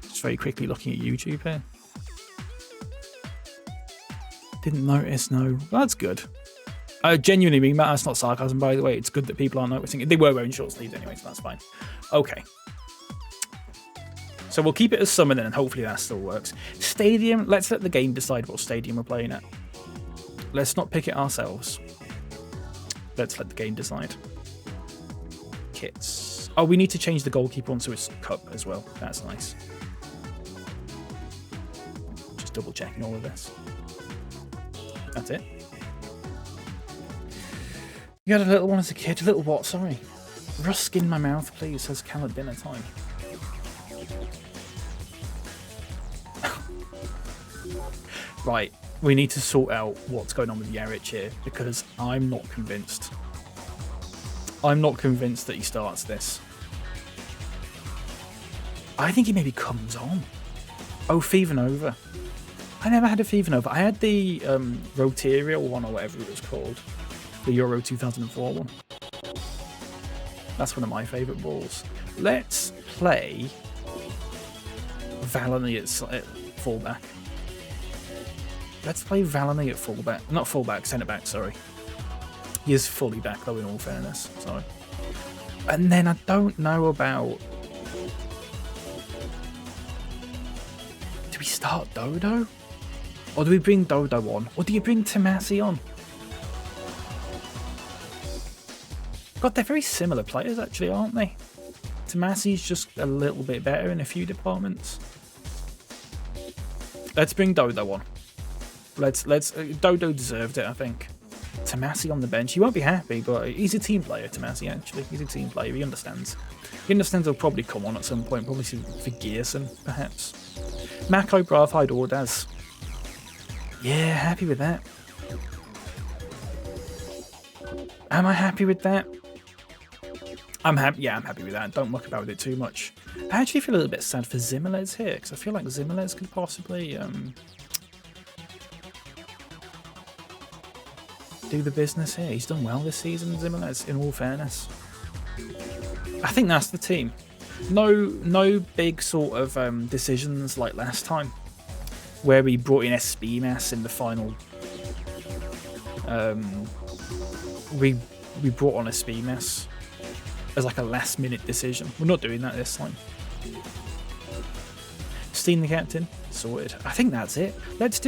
Just very quickly looking at YouTube here. Didn't notice, no. Well, that's good. I genuinely mean that. That's not sarcasm, by the way. It's good that people aren't noticing. They were wearing short sleeves anyway, so that's fine. Okay. So we'll keep it as summer then, and hopefully that still works. Stadium, let's let the game decide what stadium we're playing at. Let's not pick it ourselves. Let's let the game decide. kits. Oh, we need to change the goalkeeper onto his cup as well. That's nice. Just double checking all of this. That's it. You had a little one as a kid. A little what? Sorry. Rusk in my mouth, please, says Cal at dinner time. Right. We need to sort out what's going on with Yarich here, because I'm not convinced. I'm not convinced that he starts this. I think he maybe comes on. Oh, Fever Nova. I never had a Fever Nova. I had the Rotarial one, or whatever it was called. The Euro 2004 one. That's one of my favourite balls. Let's play Valony at fullback. Let's play Valony at fullback. Not fullback, centre back, sorry. He is fully back though, in all fairness. Sorry. And then I don't know about... Do we start Dodo? Or do we bring Dodo on? Or do you bring Tomasi on? God, they're very similar players actually, aren't they? Tomasi's just a little bit better in a few departments. Let's bring Dodo on. Let's Dodo deserved it, I think. Tomasi on the bench. He won't be happy, but he's a team player, Tomasi, actually. He's a team player. He understands. He understands he'll probably come on at some point, probably for Gearson, perhaps. Mako, Bravhide, Ordaz. Yeah, happy with that. Am I happy with that? I'm happy. Yeah, I'm happy with that. Don't muck about with it too much. I actually feel a little bit sad for Zimelez here, because I feel like Zimelez could possibly do the business here. He's done well this season, Zimelez, in all fairness. I think that's the team. No big sort of decisions like last time, where we brought in SBMAS in the final. We brought on SBMAS as like a last minute decision. We're not doing that this time. Steen the captain, sorted. I think that's it. Let's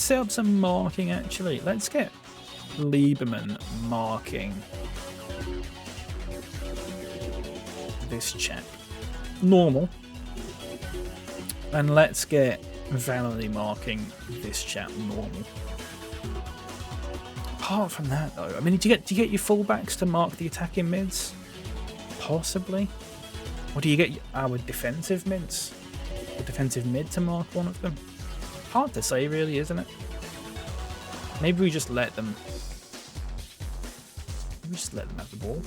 set up some marking actually. Let's get Lieberman marking this chap. Normal. And let's get Valerie marking this chap normal. Apart from that though, I mean, do you get your fullbacks to mark the attacking mids? Possibly. Or do you get our defensive mids? The defensive mid to mark one of them? Hard to say really, isn't it? Maybe we just let them... have the ball.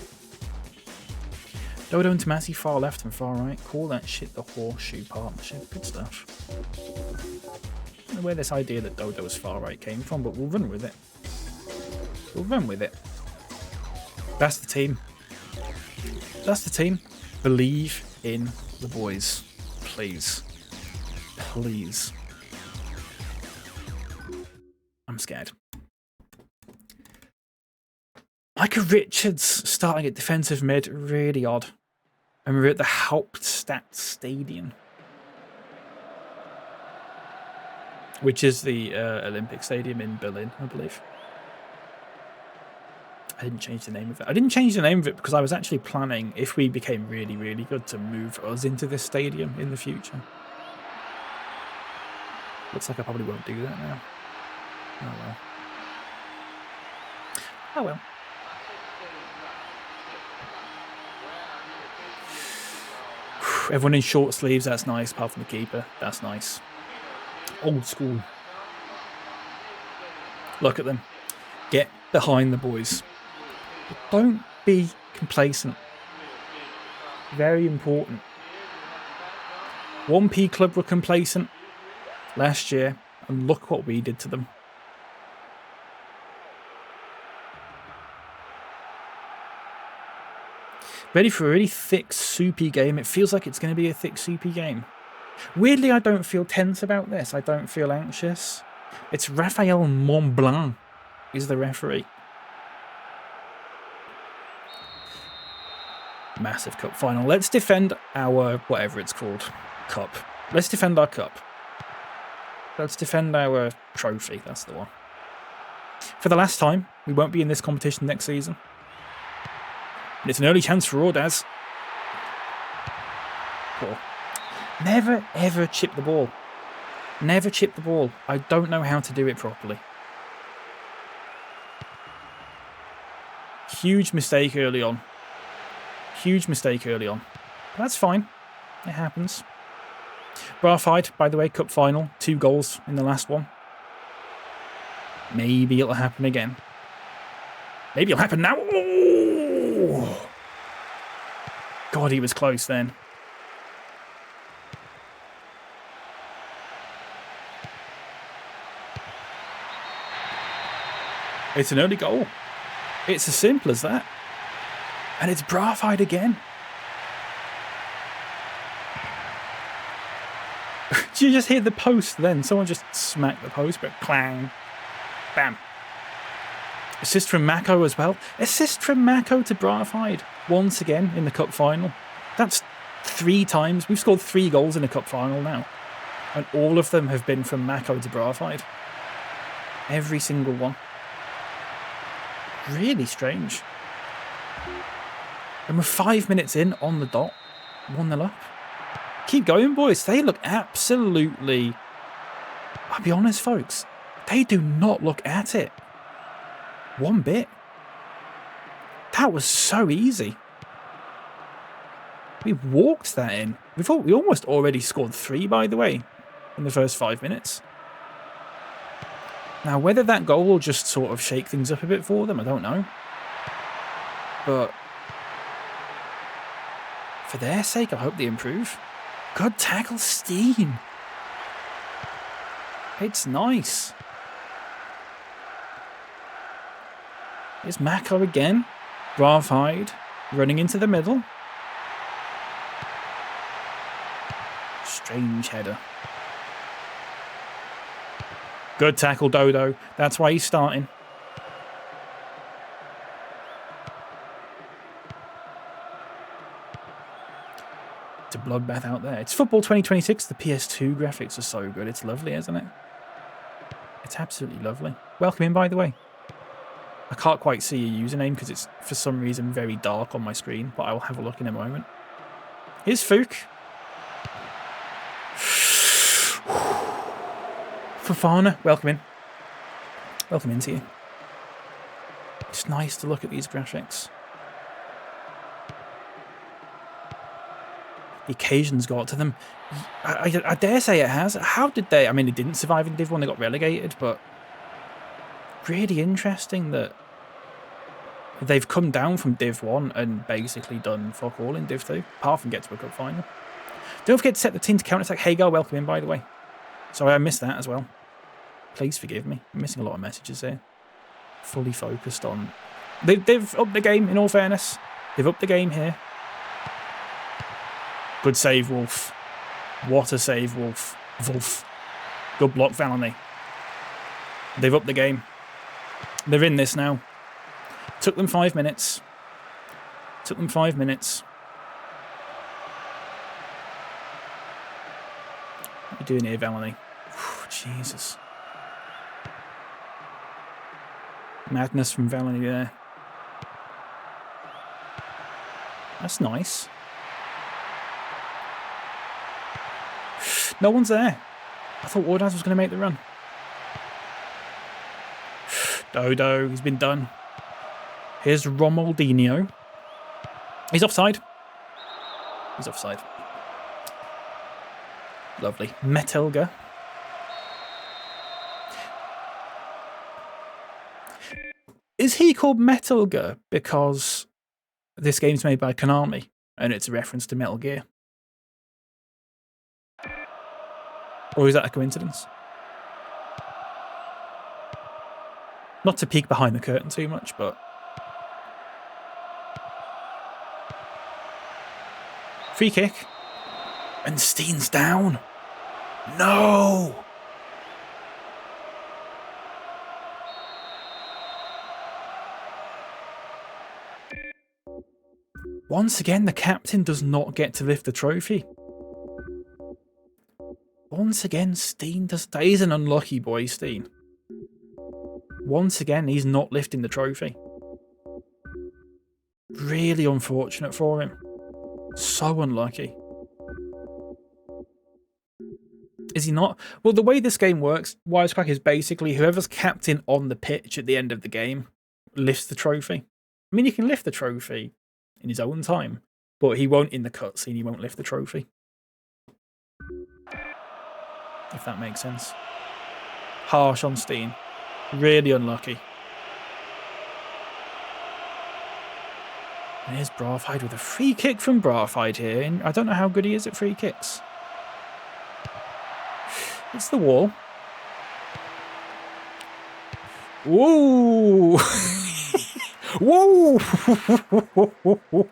Dodo and Tomasi far left and far right. Call that shit the horseshoe partnership. Good stuff. I don't know where this idea that Dodo's far right came from, but we'll run with it. We'll run with it. That's the team. That's the team. Believe in the boys. Please. Please. I'm scared. Micah Richards starting at defensive mid. Really odd. And we're at the Hauptstadt Stadium, which is the Olympic Stadium in Berlin, I believe. I didn't change the name of it. I didn't change the name of it because I was actually planning, if we became really, really good, to move us into this stadium in the future. Looks like I probably won't do that now. Oh well. Oh well. Everyone in short sleeves, that's nice, apart from the keeper. That's nice. Old school. Look at them. Get behind the boys. But don't be complacent. Very important. 1P Club were complacent last year, and look what we did to them. Ready for a really thick, soupy game. It feels like it's going to be a thick, soupy game. Weirdly, I don't feel tense about this. I don't feel anxious. It's Raphael Montblanc is the referee. Massive cup final. Let's defend our, whatever it's called, cup. Let's defend our cup. Let's defend our trophy. That's the one. For the last time, we won't be in this competition next season. And it's an early chance for Ordaz. Poor. Never, ever chip the ball. Never chip the ball. I don't know how to do it properly. Huge mistake early on. Huge mistake early on. But that's fine. It happens. Barfied, by the way, cup final. 2 goals in the last one. Maybe it'll happen again. Maybe it'll happen now. Oh! God, he was close then. It's an early goal. It's as simple as that. And it's Barfied again. Did you just hear the post then? Someone just smacked the post, but clang. Bam. Assist from Mako as well. Assist from Mako to Barfied once again in the cup final. That's 3 times. We've scored 3 goals in a cup final now. And all of them have been from Mako to Barfied. Every single one. Really strange. And we're 5 minutes in on the dot. 1-0 up. Keep going, boys. They look absolutely... I'll be honest, folks. They do not look at it. One bit. That was so easy. We walked that in. We almost already scored 3, by the way, in the first 5 minutes. Now, whether that goal will just sort of shake things up a bit for them, I don't know. But for their sake, I hope they improve. Good tackle, Steen. It's nice. It's Mako again. Barfied running into the middle. Strange header. Good tackle, Dodo. That's why he's starting. It's a bloodbath out there. It's football 2026. The PS2 graphics are so good. It's lovely, isn't it? It's absolutely lovely. Welcome in, by the way. I can't quite see your username because it's, for some reason, very dark on my screen, but I will have a look in a moment. Here's Fook. Fofana, welcome in. Welcome into you. It's nice to look at these graphics. The occasion's got to them. I dare say it has. How did they... I mean, they didn't survive in Div 1, they got relegated, but... Really interesting that they've come down from Div 1 and basically done fuck all in Div 2, apart from get to a cup final. Don't forget to set the team to counter-attack. Hagar, welcome in, by the way. Sorry, I missed that as well. Please forgive me. I'm missing a lot of messages here. Fully focused on... They've upped the game, in all fairness. They've upped the game here. Good save, Wolf. What a save, Wolf. Wolf. Good block, Valony. They've upped the game. They're in this now. Took them 5 minutes. Took them 5 minutes. What are you doing here, Valony? Jesus. Madness from Valony there. That's nice. No one's there. I thought Ordaz was going to make the run. Dodo, he's been done. Here's Romaldinho. He's offside. He's offside. Lovely. Metelga. Is he called Metelga because this game's made by Konami and it's a reference to Metal Gear? Or is that a coincidence? Not to peek behind the curtain too much, but... Free kick. And Steen's down. No! Once again, the captain does not get to lift the trophy. Once again, Steen does... That is an unlucky boy, Steen. Once again, he's not lifting the trophy. Really unfortunate for him. So unlucky. Is he not? Well, the way this game works, Wisecrack, is basically whoever's captain on the pitch at the end of the game lifts the trophy. I mean, he can lift the trophy in his own time, but he won't in the cutscene. He won't lift the trophy. If that makes sense. Harsh on Steen. Really unlucky. And here's Braafheid with a free kick from Braafheid here. And I don't know how good he is at free kicks. It's the wall. Whoa!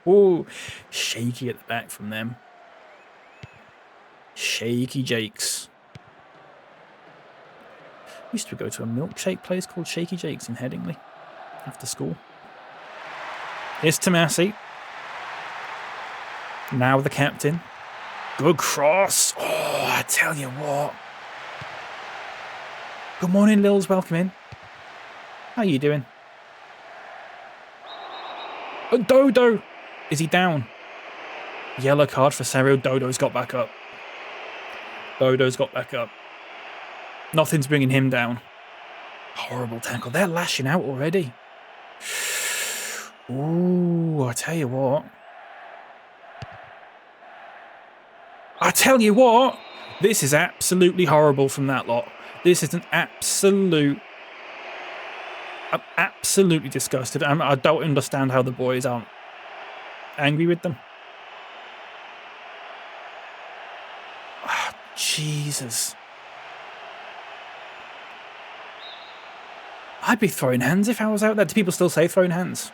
Whoa! Shaky at the back from them. Shaky Jakes. We used to go to a milkshake place called Shaky Jakes in Headingley after school. Here's Tomasi. Now the captain. Good cross. Oh, I tell you what. Good morning, Lils. Welcome in. How you doing? Oh, Dodo. Is he down? Yellow card for Serio. Dodo's got back up. Dodo's got back up. Nothing's bringing him down. Horrible tackle. They're lashing out already. Ooh, I tell you what. I tell you what. This is absolutely horrible from that lot. This is an absolute... I'm absolutely disgusted. I don't understand how the boys aren't angry with them. Oh, Jesus. I'd be throwing hands if I was out there. Do people still say throwing hands?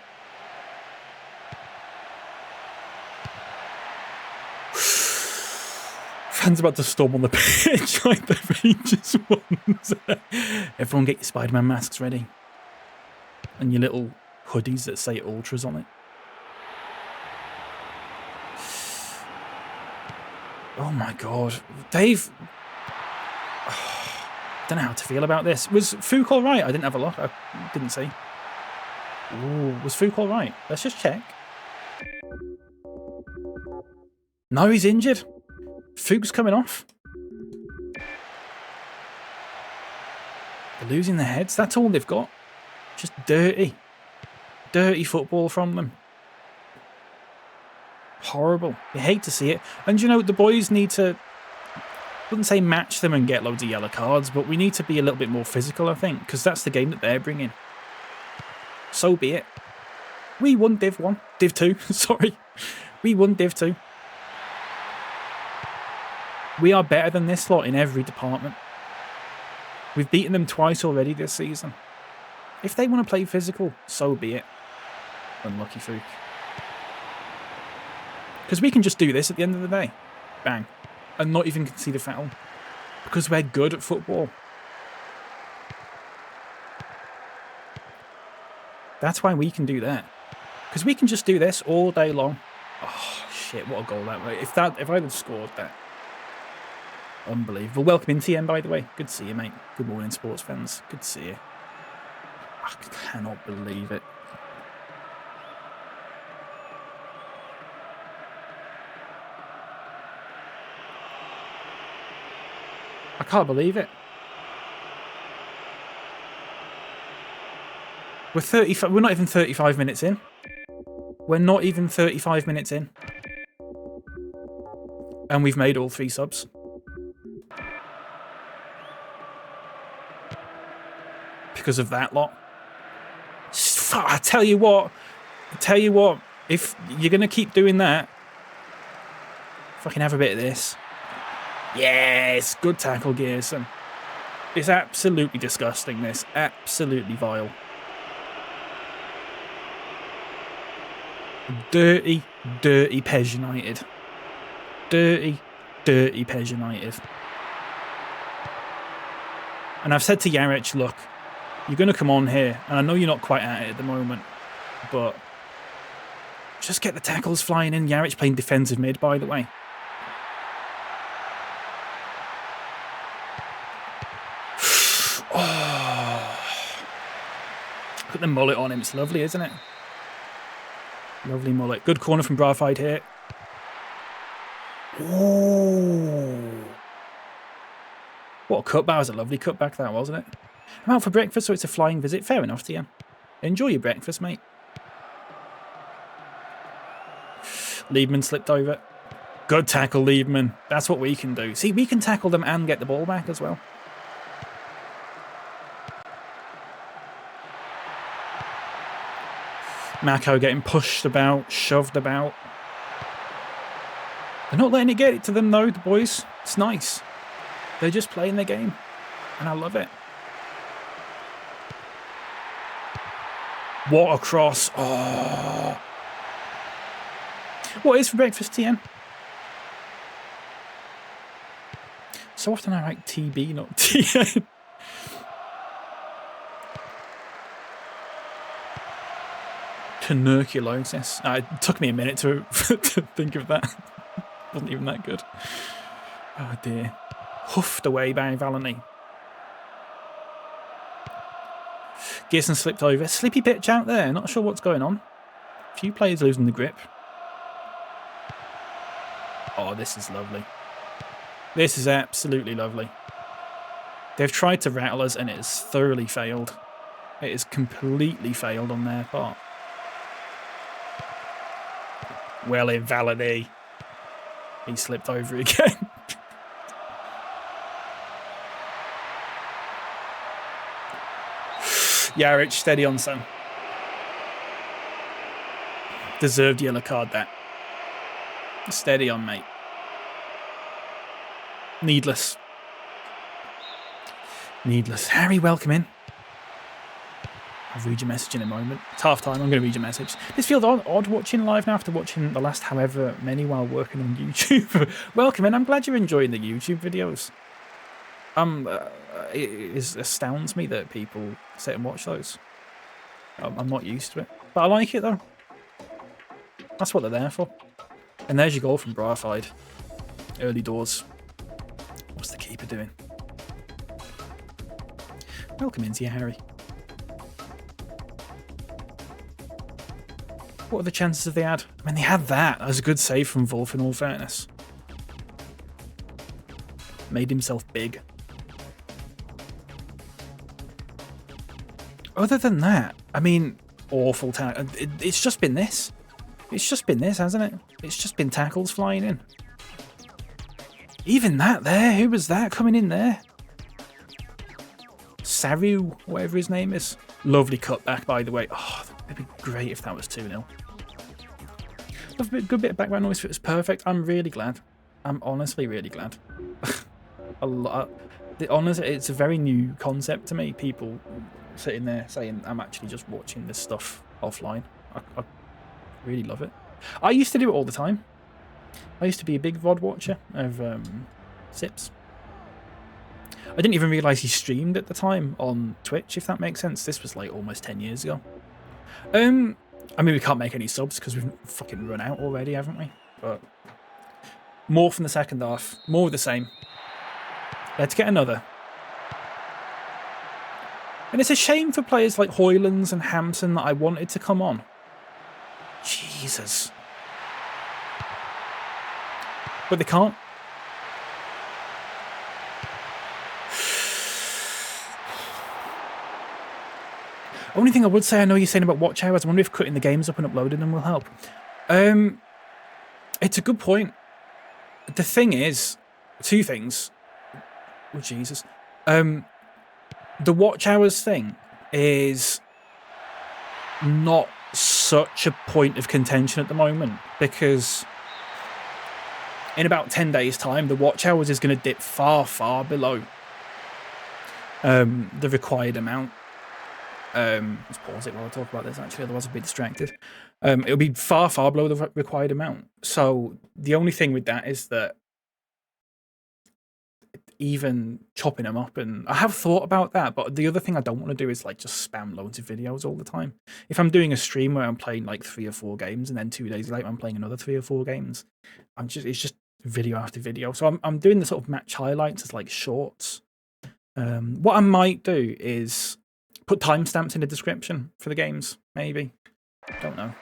Fans about to storm on the pitch like the Rangers ones. Everyone get your Spider-Man masks ready. And your little hoodies that say Ultras on it. Oh my God. Dave... I don't know how to feel about this. Was Fook all right? I didn't have a look. I didn't see. Ooh, was Fook all right? Let's just check. No, he's injured. Fook's coming off. They're losing their heads. That's all they've got. Just dirty. Dirty football from them. Horrible. You hate to see it. And you know, the boys need to... I wouldn't say match them and get loads of yellow cards, but we need to be a little bit more physical, I think, because that's the game that they're bringing. So be it. We won Div 1. Div 2, sorry. We won Div 2. We are better than this lot in every department. We've beaten them twice already this season. If they want to play physical, so be it. Unlucky Fook. Because we can just do this at the end of the day. Bang. And not even concede a foul. Because we're good at football. That's why we can do that. Because we can just do this all day long. Oh, shit, what a goal that was. If I'd have scored that. Unbelievable. Welcome in, TM, by the way. Good to see you, mate. Good morning, sports fans. Good to see you. I cannot believe it. I can't believe it. We're not even 35 minutes in. We're not even 35 minutes in. And we've made all 3 subs. Because of that lot. I tell you what, if you're going to keep doing that, fucking have a bit of this. Yes, good tackle, Gearson. It's absolutely disgusting, this. Absolutely vile. Dirty, dirty PES United. Dirty, dirty PES United. And I've said to Yarich, look, you're going to come on here, and I know you're not quite at it at the moment, but just get the tackles flying in. Yarich playing defensive mid, by the way. Oh. Put the mullet on him. It's lovely, isn't it? Lovely mullet. Good corner from Brafide here. Oh. What a cutback. That was a lovely cutback, that, wasn't it? I'm out for breakfast, so it's a flying visit. Fair enough to you. Enjoy your breakfast, mate. Liebman slipped over. Good tackle, Liebman. That's what we can do. See, we can tackle them and get the ball back as well. Mako getting pushed about, shoved about. They're not letting it get it to them, though, the boys. It's nice. They're just playing their game, and I love it. What a cross. Oh. What is for breakfast, TM? So often I write TB, not TN. Tuberculosis. It took me a minute to think of that. Wasn't even that good. Oh dear. Huffed away by Valentine. Gearson slipped over. Slippy pitch out there. Not sure what's going on. A few players losing the grip. Oh, this is lovely. This is absolutely lovely. They've tried to rattle us and it has thoroughly failed. It has completely failed on their part. Well in, Valentine. He slipped over again. Yarich, steady on, son. Deserved yellow card, that. Steady on, mate. Needless. Needless. Harry, welcome in. I'll read your message in a moment. It's half time. I'm going to read your message. This feels odd watching live now after watching the last however many while working on YouTube. Welcome in. I'm glad you're enjoying the YouTube videos. It astounds me that people sit and watch those. I'm not used to it. But I like it, though. That's what they're there for. And there's your goal from Brafide. Early doors. What's the keeper doing? Welcome into you, Harry. What are the chances have they had? I mean, they had that. That was a good save from Wolf, in all fairness. Made himself big. Other than that, I mean, awful tackle. It's just been this. It's just been this, hasn't it? It's just been tackles flying in. Even that there. Who was that coming in there? Saru, whatever his name is. Lovely cutback, by the way. Oh, it'd be great if that was 2-0. Good bit of background noise if it was perfect. I'm really glad. I'm honestly really glad. A lot. It's a very new concept to me. People sitting there saying, I'm actually just watching this stuff offline. I really love it. I used to do it all the time. I used to be a big VOD watcher of Sips. I didn't even realise he streamed at the time on Twitch, if that makes sense. This was like almost 10 years ago. I mean, we can't make any subs because we've fucking run out already, haven't we? But more from the second half. More of the same. Let's get another. And it's a shame for players like Hoylands and Hampson that I wanted to come on. Jesus. But they can't. Only thing I would say, I know you're saying about watch hours. I wonder if cutting the games up and uploading them will help. It's a good point. The thing is, two things. Oh, Jesus. The watch hours thing is not such a point of contention at the moment because in about 10 days' time, the watch hours is going to dip far, far below the required amount. Let's pause it while I talk about this, actually, otherwise I'll be distracted. It'll be far, far below the required amount. So the only thing with that is that even chopping them up, and I have thought about that, but the other thing I don't want to do is like just spam loads of videos all the time. If I'm doing a stream where I'm playing like 3 or 4 games and then 2 days later I'm playing another 3 or 4 games, it's just video after video. So I'm doing the sort of match highlights as like shorts. What I might do is put timestamps in the description for the games, maybe. Don't know.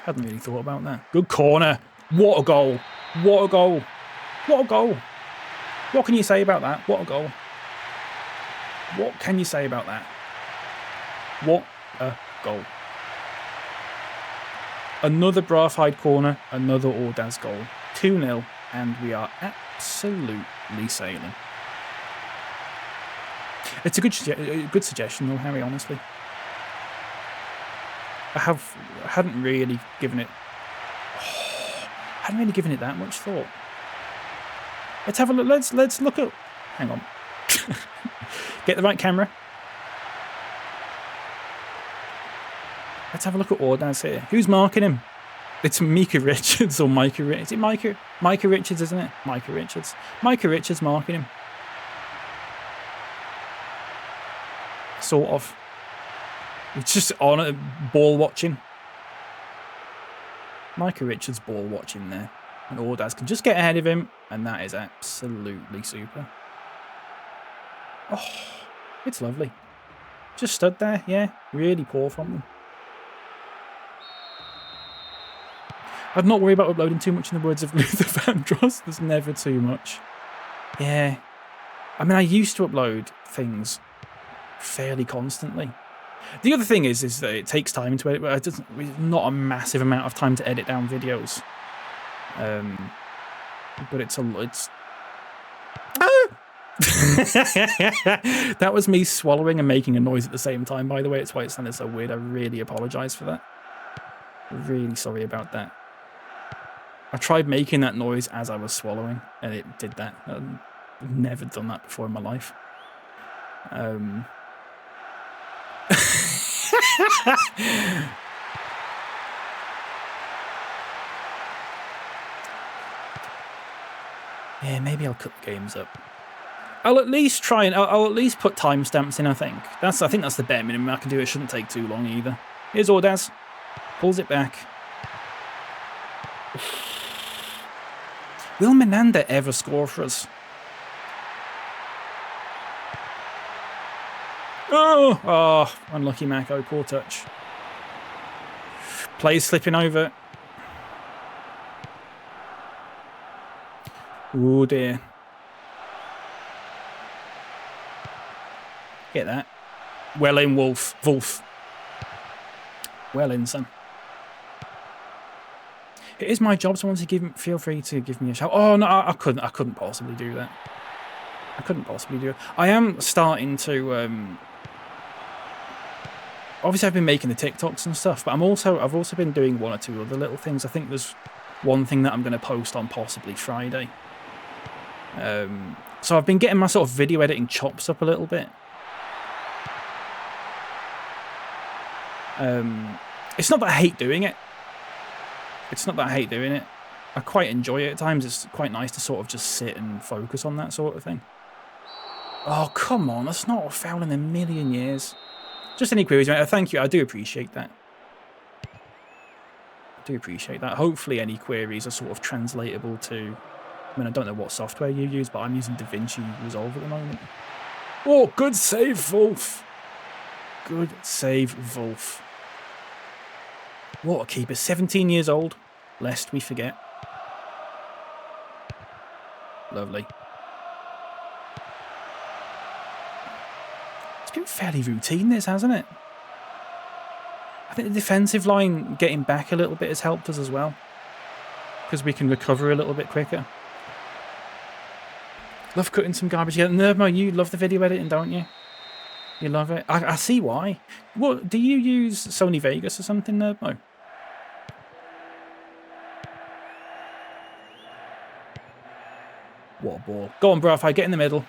Hadn't really thought about that. Good corner. What a goal. What a goal. What a goal. What can you say about that? What a goal. What can you say about that? What a goal. Another Brathide corner, another Ordaz goal. 2-0, and we are absolutely sailing. It's a good suggestion, though, Harry, honestly. I hadn't really given it that much thought. Let's have a look. Let's look at. Hang on. Get the right camera. Let's have a look at Ordaz here. Who's marking him? It's Micah Richards or Micah Richards. Is it Micah? Micah Richards, isn't it? Micah Richards. Micah Richards marking him. Sort of. It's just on a ball watching. Micah Richards ball watching there. And Ordaz can just get ahead of him, and that is absolutely super. Oh, it's lovely. Just stood there, yeah. Really poor from them. I'd not worry about uploading too much in the words of Luther Vandross. There's never too much. Yeah. I mean, I used to upload things fairly constantly. The other thing is that it takes time to edit. It's not a massive amount of time to edit down videos. But it's that was me swallowing and making a noise at the same time, by the way. It's why it sounded so weird. I really apologise for that. Really sorry about that. I tried making that noise as I was swallowing, and it did that. I've never done that before in my life. Yeah, maybe I'll cut the games up. I'll at least try and I'll at least put timestamps in. I think that's the bare minimum I can do. It shouldn't take too long either. Here's Ordaz, pulls it back. Will Menanda ever score for us? Oh, unlucky Mako, poor touch. Play's slipping over. Oh dear. Get that. Well in, Wolf. Well in, son. It is my job. Someone to feel free to give me a shout. Oh no, I couldn't possibly do that. I couldn't possibly do it. I am starting to. Obviously, I've been making the TikToks and stuff, but I've also been doing one or two other little things. I think there's one thing that I'm going to post on possibly Friday. So I've been getting my sort of video editing chops up a little bit. It's not that I hate doing it. I quite enjoy it at times. It's quite nice to sort of just sit and focus on that sort of thing. Oh, come on. That's not a foul in a million years. Just any queries, mate. Thank you. I do appreciate that. Hopefully any queries are sort of translatable to... I mean, I don't know what software you use, but I'm using DaVinci Resolve at the moment. Oh, good save, Wolf. Good save, Wolf. What a keeper. 17 years old, lest we forget. Lovely. It's been fairly routine, this, hasn't it? I think the defensive line getting back a little bit has helped us as well, because we can recover a little bit quicker. Love cutting some garbage together. Nervmo, you love the video editing, don't you? You love it. I see why. What, do you use Sony Vegas or something, Nervmo? What a ball. Go on, bro. If I get in the middle.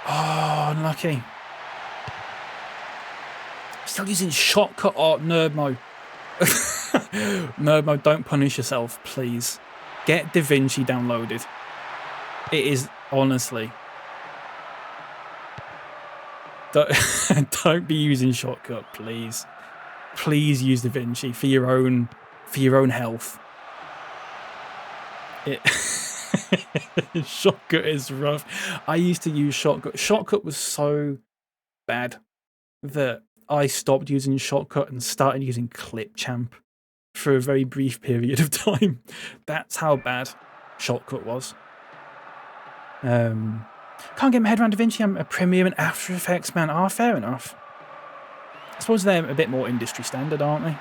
Oh, unlucky. Still using shotcut. Oh, Nervmo. Nervmo, don't punish yourself, please. Get DaVinci downloaded. It is, honestly... Don't be using shotcut, please. Please use DaVinci for your own health. Shotcut is rough. I used to use shotcut. Shotcut was so bad that I stopped using Shotcut and started using Clip Champ for a very brief period of time. That's how bad Shotcut was. Can't get my head around DaVinci. I'm a Premiere and After Effects man. Ah, fair enough. I suppose they're a bit more industry standard, aren't they?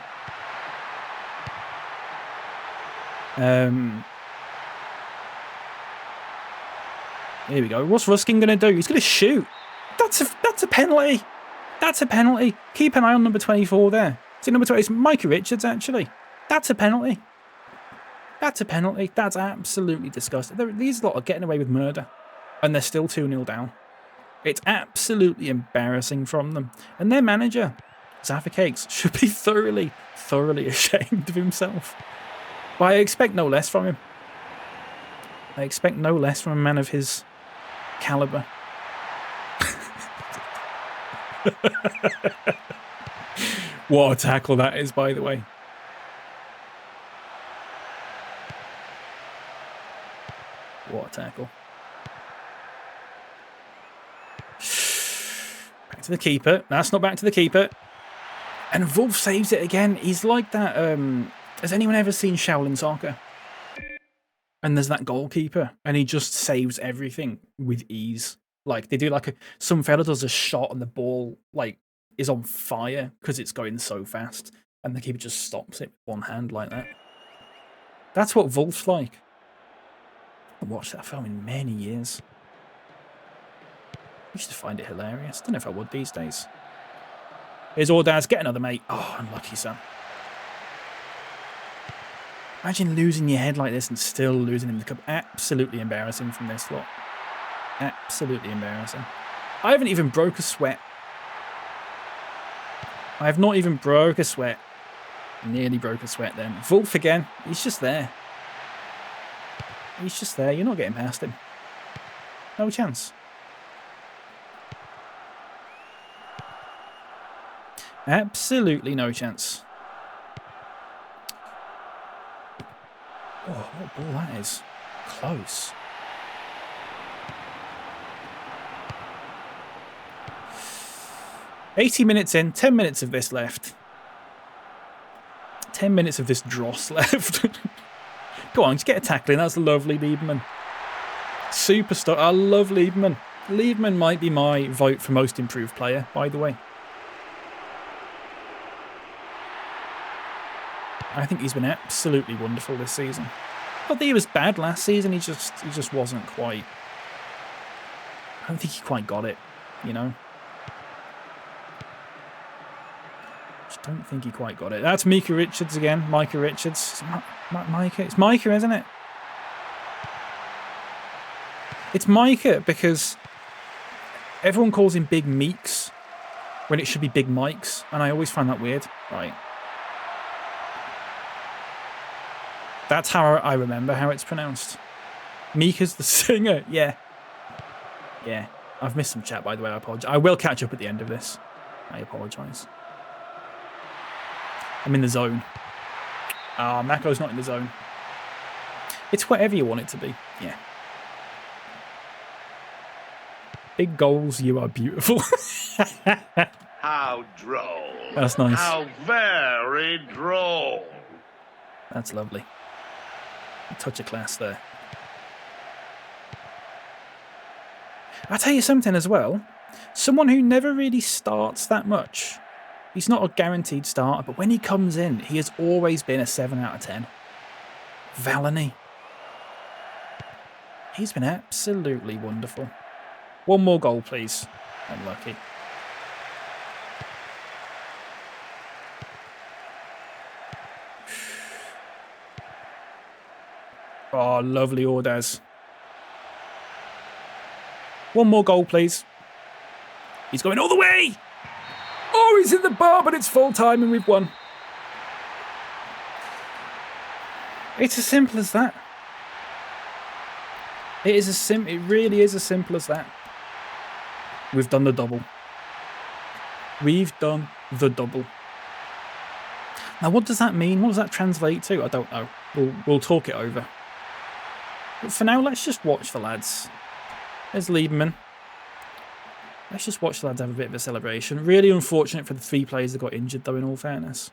Here we go. What's Ruskin going to do? He's going to shoot. That's a penalty. That's a penalty. Keep an eye on number 24 there. See, number 20 is Micah Richards, actually. That's a penalty. That's a penalty. That's absolutely disgusting. These lot are getting away with murder. And they're still 2-0 down. It's absolutely embarrassing from them. And their manager, Zaffa Cakes, should be thoroughly ashamed of himself. But I expect no less from him. I expect no less from a man of his caliber. What a tackle that is, by the way. What a tackle. Back to the keeper. That's not back to the keeper. And Wolf saves it again. He's like that. Has anyone ever seen Shaolin Soccer? And there's that goalkeeper, and he just saves everything with ease. Like, they do like some fella does a shot and the ball like is on fire because it's going so fast, and the keeper just stops it with one hand like that. That's what Wolf's like. I watched that film in many years. I used to find it hilarious. Don't know if I would these days. Here's Ordaz, get another mate. Oh, unlucky, son. Imagine losing your head like this and still losing in the cup. Absolutely embarrassing from this lot. Absolutely embarrassing. I haven't even broke a sweat. I have not even broke a sweat. Nearly broke a sweat then. Wolf again. He's just there. He's just there. You're not getting past him. No chance. Absolutely no chance. Oh, what ball that is. Close. $80 minutes in, 10 minutes of this left. 10 minutes of this dross left. Go on, just get a tackle in. That's lovely, Lieberman. Superstar. I love Lieberman. Lieberman might be my vote for most improved player, by the way. I think he's been absolutely wonderful this season. Not that he was bad last season, he just wasn't quite... I don't think he quite got it, you know? Just don't think he quite got it. That's Micah Richards again. Micah Richards. Micah. It's Micah, isn't it? It's Micah because everyone calls him Big Meeks when it should be Big Mikes, and I always find that weird. Right. That's how I remember how it's pronounced. Mika's the singer. Yeah. Yeah. I've missed some chat, by the way. I apologize. I will catch up at the end of this. I apologize. I'm in the zone. Ah, Mako's not in the zone. It's whatever you want it to be. Yeah. Big goals, you are beautiful. How droll. That's nice. How very droll. That's lovely. A touch of class there. I'll tell you something as well. Someone who never really starts that much. He's not a guaranteed starter, but when he comes in, he has always been a 7 out of 10. Valany. He's been absolutely wonderful. One more goal, please. Unlucky. Oh, lovely Ordaz. One more goal, please. He's going all the way. Oh, he's in the bar, but it's full time and we've won. It's as simple as that. It really is as simple as that. We've done the double. We've done the double. Now, what does that mean? What does that translate to? I don't know. We'll talk it over. But for now, let's just watch the lads. There's Lieberman. Let's just watch the lads have a bit of a celebration. Really unfortunate for the 3 players that got injured, though, in all fairness.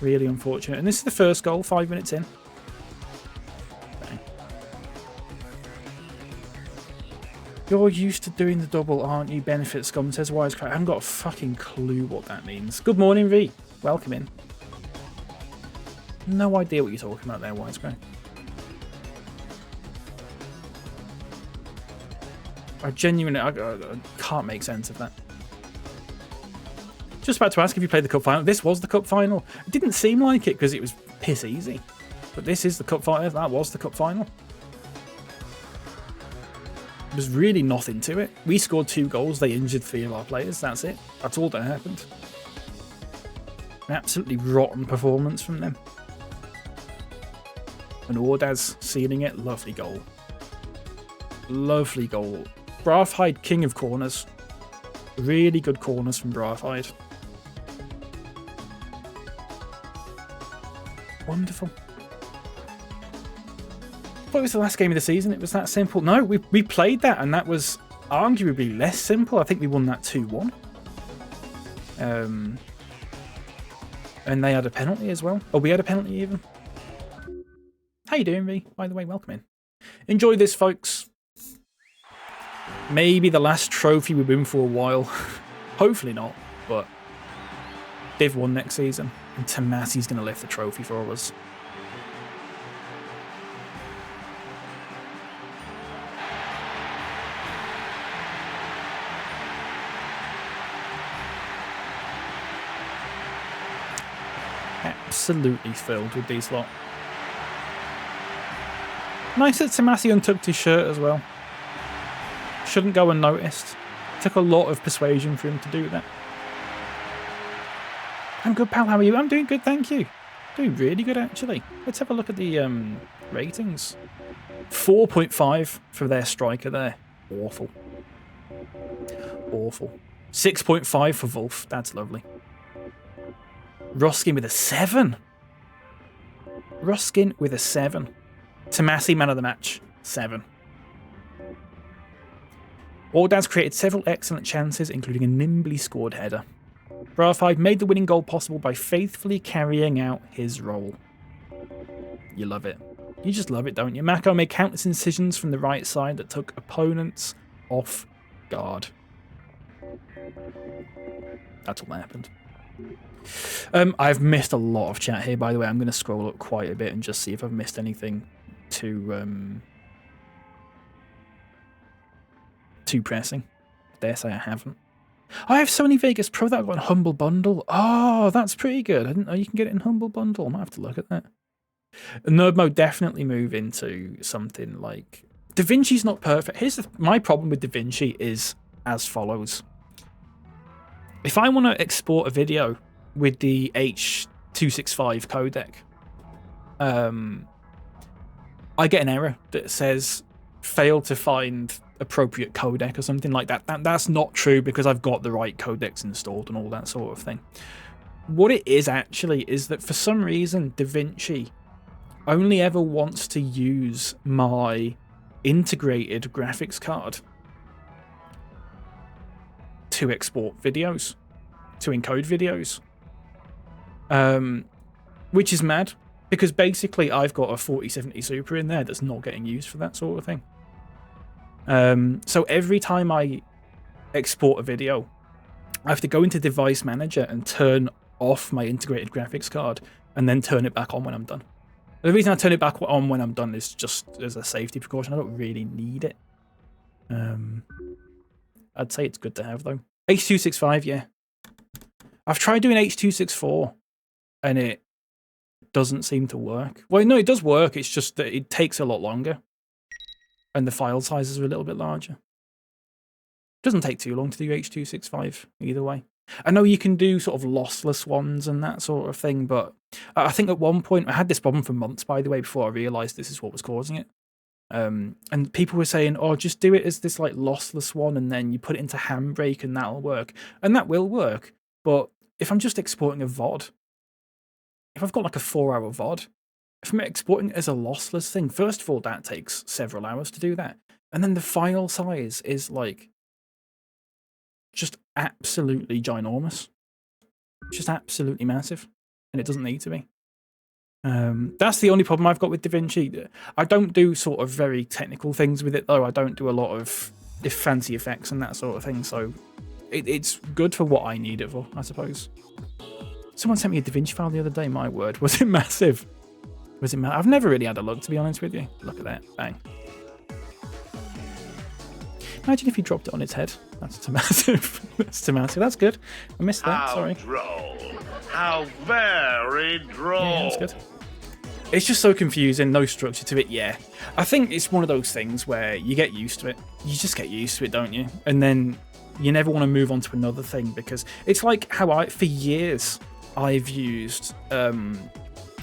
Really unfortunate. And this is the first goal, 5 minutes in. Bang. You're used to doing the double, aren't you? Benefit Scum says Wisecrack. I haven't got a fucking clue what that means. Good morning, V. Welcome in. No idea what you're talking about there, Wisecrack. I genuinely I can't make sense of that. Just about to ask if you played the cup final. This was the cup final. It didn't seem like it because it was piss easy. But this is the cup final. That was the cup final. There was really nothing to it. We scored 2 goals. They injured 3 of our players. That's it. That's all that happened. An absolutely rotten performance from them. And Ordaz sealing it. Lovely goal. Lovely goal. Brathide, king of corners. Really good corners from Brathide. Wonderful. I thought it was the last game of the season. It was that simple. No, we played that, and that was arguably less simple. I think we won that 2-1. And they had a penalty as well. Oh, we had a penalty even. How you doing, V? By the way, welcome in. Enjoy this, folks. Maybe the last trophy we win for a while. Hopefully not, but Div 1 next season. And Tomasi's going to lift the trophy for us. Absolutely filled with these lot. Nice that Tomasi untucked his shirt as well. Shouldn't go unnoticed. Took a lot of persuasion for him to do that. I'm good, pal. How are you? I'm doing good, thank you. Doing really good, actually. Let's have a look at the ratings. 4.5 for their striker there. Awful. Awful. 6.5 for Wolf. That's lovely. Ruskin with a 7. Ruskin with a 7. Tomasi, man of the match. 7. Ordaz created several excellent chances, including a nimbly scored header. Brathide made the winning goal possible by faithfully carrying out his role. You love it. You just love it, don't you? Mako made countless incisions from the right side that took opponents off guard. That's all that happened. I've missed a lot of chat here, by the way. I'm going to scroll up quite a bit and just see if I've missed anything too pressing. Dare say I haven't. I have Sony Vegas Pro that I've got in Humble Bundle. Oh, that's pretty good. I didn't know you can get it in Humble Bundle. I might have to look at that. Nerd mode definitely move into something like... DaVinci's not perfect. My problem with DaVinci is as follows. If I want to export a video with the H.265 codec, I get an error that says failed to find appropriate codec or something like that. That's not true because I've got the right codecs installed and all that sort of thing. What it is actually is that for some reason DaVinci only ever wants to use my integrated graphics card to export videos, to encode videos, which is mad because basically I've got a 4070 Super in there that's not getting used for that sort of thing. So every time I export a video, I have to go into Device Manager and turn off my integrated graphics card and then turn it back on when I'm done. The reason I turn it back on when I'm done is just as a safety precaution. I don't really need it. I'd say it's good to have though. H.265, yeah. I've tried doing H.264 and it doesn't seem to work. Well, no, it does work. It's just that it takes a lot longer. And the file sizes are a little bit larger. It doesn't take too long to do H.265 either way. I know you can do sort of lossless ones and that sort of thing, but I think at one point, I had this problem for months, by the way, before I realized this is what was causing it. And people were saying, oh, just do it as this like lossless one and then you put it into Handbrake and that'll work. And that will work. But if I'm just exporting a VOD, if I've got like a 4-hour VOD, if I'm exporting it as a lossless thing, first of all, that takes several hours to do that. And then the file size is like just absolutely ginormous. Just absolutely massive. And it doesn't need to be. That's the only problem I've got with DaVinci. I don't do sort of very technical things with it, though. I don't do a lot of fancy effects and that sort of thing. So it's good for what I need it for, I suppose. Someone sent me a DaVinci file the other day. My word, was it massive? Was it? I've never really had a look, to be honest with you. Look at that, bang. Imagine if you dropped it on its head. That's too massive. That's too massive. That's good. I missed that. Sorry. How droll. How very droll. Yeah, that's good. It's just so confusing. No structure to it. Yeah. I think it's one of those things where you get used to it. You just get used to it, don't you? And then you never want to move on to another thing because it's like how for years, I've used...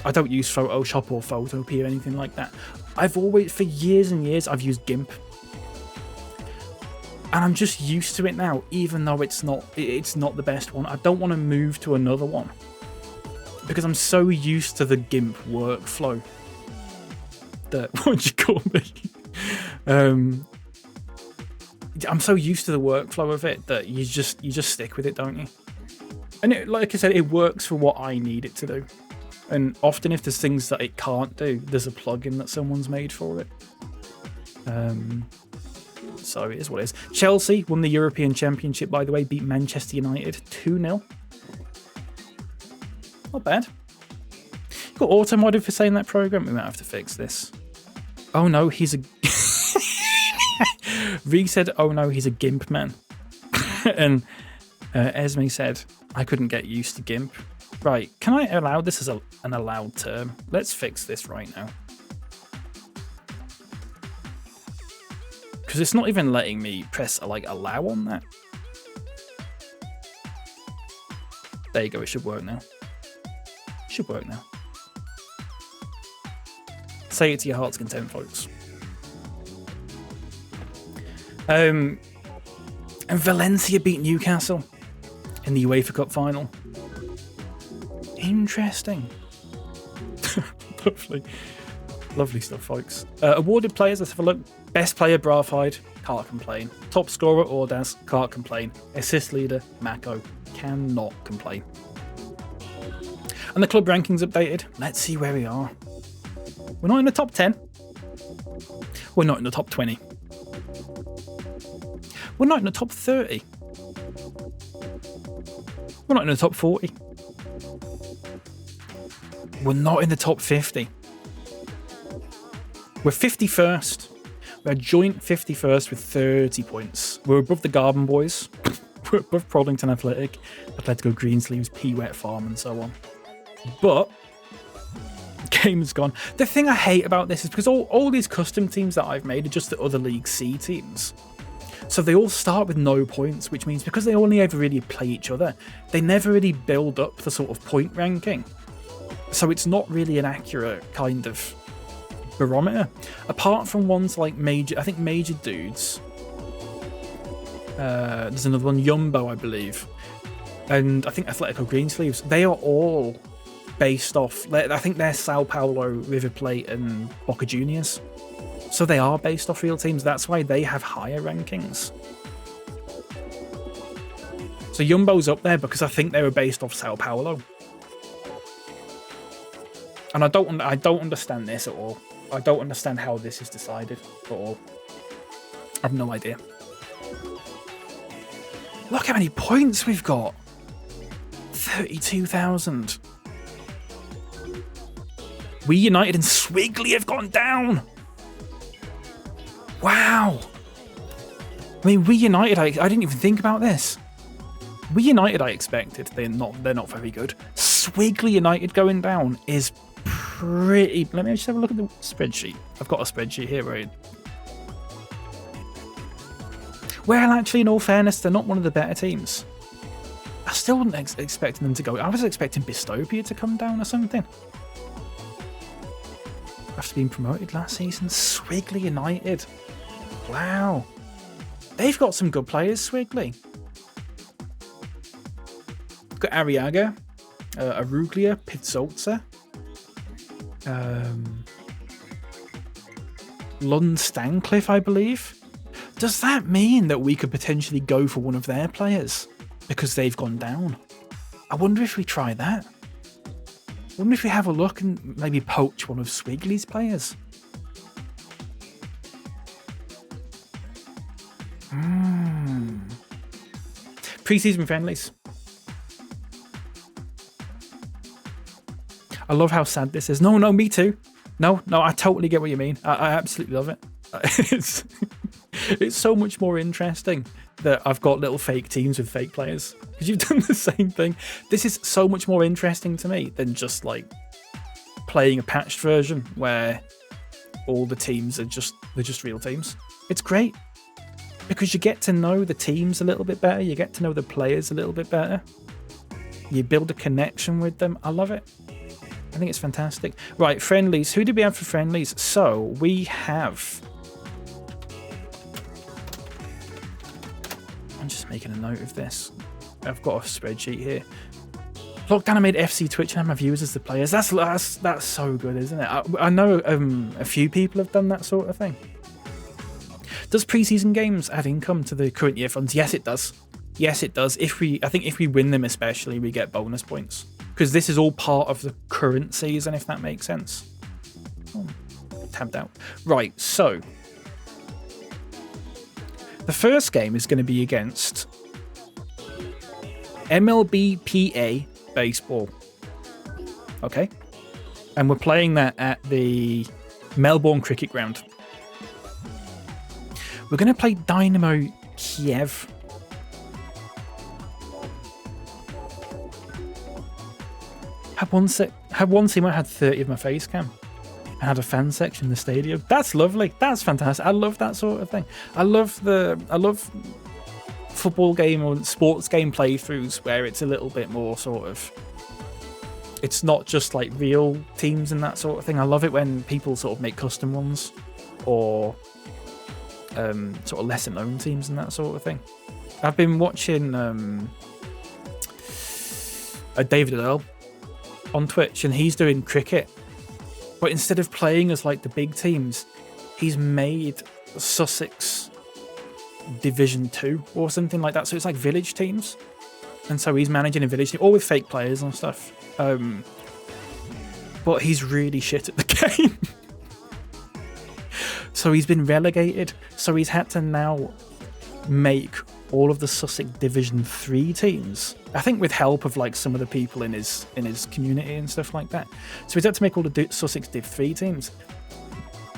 I don't use Photoshop or Photopea or anything like that. For years and years, I've used GIMP. And I'm just used to it now, even though it's not the best one. I don't want to move to another one because I'm so used to the GIMP workflow. What'd you call me? I'm so used to the workflow of it that you just stick with it, don't you? And like I said, it works for what I need it to do. And often, if there's things that it can't do, there's a plugin that someone's made for it. So it is what it is. Chelsea won the European Championship, by the way, beat Manchester United 2-0. Not bad. Got auto-modded for saying that program. We might have to fix this. Oh no, he's a... V said, oh no, he's a GIMP man. And Esme said, I couldn't get used to GIMP. Right, can I allow this as an allowed term? Let's fix this right now. Because it's not even letting me press allow on that. There you go, it should work now. It should work now. Say it to your heart's content, folks. And Valencia beat Newcastle in the UEFA Cup final. Interesting. Lovely. Lovely stuff, folks. Awarded players, let's have a look. Best player, Brafide, can't complain. Top scorer, Ordaz, can't complain. Assist leader, Mako, cannot complain. And the club rankings updated. Let's see where we are. We're not in the top 10. We're not in the top 20. We're not in the top 30. We're not in the top 40. We're not in the top 50. We're 51st. We're joint 51st with 30 points. We're above the Garden Boys. We're above Prodington Athletic, Atletico Greensleeves, P-Wet Farm, and so on. But game's gone. The thing I hate about this is because all these custom teams that I've made are just the other League C teams. So they all start with no points, which means because they only ever really play each other, they never really build up the sort of point ranking. So it's not really an accurate kind of barometer. Apart from ones like Major Dudes. There's another one, Yumbo, I believe. And I think Atletico Greensleeves. They are all based off... I think they're Sao Paulo, River Plate and Boca Juniors. So they are based off real teams. That's why they have higher rankings. So Yumbo's up there because I think they were based off Sao Paulo. And I don't understand this at all. I don't understand how this is decided at all. I have no idea. Look how many points we've got. 32,000. We United and Swigley have gone down. Wow. I mean, We United, I didn't even think about this. We United, I expected. They're not very good. Swigley United going down is pretty... Let me just have a look at the spreadsheet. I've got a spreadsheet here, right? Well, actually, in all fairness, they're not one of the better teams. I still wasn't expecting them to go... I was expecting Bistopia to come down or something. After being promoted last season, Swigley United. Wow. They've got some good players, Swigley. Got Arriaga, Aruglia, Pizzolza, Lund Stancliffe, I believe. Does that mean that we could potentially go for one of their players because they've gone down? I wonder if we try that. I wonder if we have a look and maybe poach one of Swiggly's players. Pre-season friendlies. I love how sad this is. No, me too. No, I totally get what you mean. I absolutely love it. It's so much more interesting that I've got little fake teams with fake players, because you've done the same thing. This is so much more interesting to me than just like playing a patched version where all the teams are just real teams. It's great because you get to know the teams a little bit better. You get to know the players a little bit better. You build a connection with them. I love it. I think it's fantastic. Right, friendlies. Who did we have for friendlies? So we have... I'm just making a note of this. I've got a spreadsheet here. Locked Animated FC Twitch and have my viewers as the players. That's so good, isn't it? I know a few people have done that sort of thing. Does preseason games add income to the current year funds? Yes, it does. Yes, it does. I think if we win them especially, we get bonus points. Because this is all part of the current season, if that makes sense. Oh, tabbed out. Right, so... the first game is going to be against MLBPA Baseball. Okay? And we're playing that at the Melbourne Cricket Ground. We're going to play Dynamo Kiev. Had one team I had 30 of my face cam. I had a fan section in the stadium. That's lovely. That's fantastic. I love that sort of thing. I love football game or sports game playthroughs where it's a little bit more sort of, it's not just like real teams and that sort of thing. I love it when people sort of make custom ones or sort of lesser known teams and that sort of thing. I've been watching David Earl on Twitch, and he's doing cricket, but instead of playing as like the big teams, he's made Sussex Division 2 or something like that, so it's like village teams, and so he's managing a village team, all with fake players and stuff, but he's really shit at the game. So he's been relegated, so he's had to now make all of the Sussex Division 3 teams, I think with help of like some of the people in his community and stuff like that. So he's had to make all the Sussex Div 3 teams.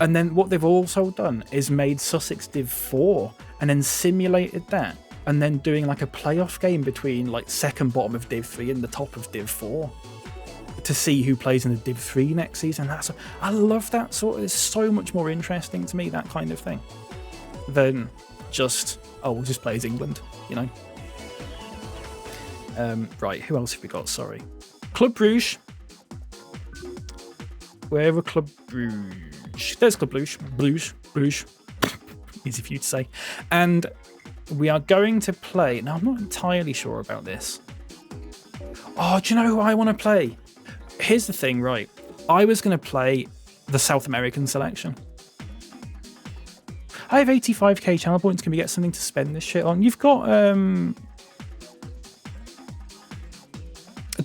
And then what they've also done is made Sussex Div 4 and then simulated that, and then doing like a playoff game between like second bottom of Div 3 and the top of Div 4 to see who plays in the Div 3 next season. I love that sort of, it's so much more interesting to me, that kind of thing, than just, oh, we'll just play as England, you know. Right, who else have we got? Sorry. Club Bruges. Where are Club Bruges? There's Club Bruges. Bruges. Easy for you to say. And we are going to play... Now, I'm not entirely sure about this. Oh, do you know who I want to play? Here's the thing, right? I was going to play the South American selection. I have 85k channel points. Can we get something to spend this shit on? You've got a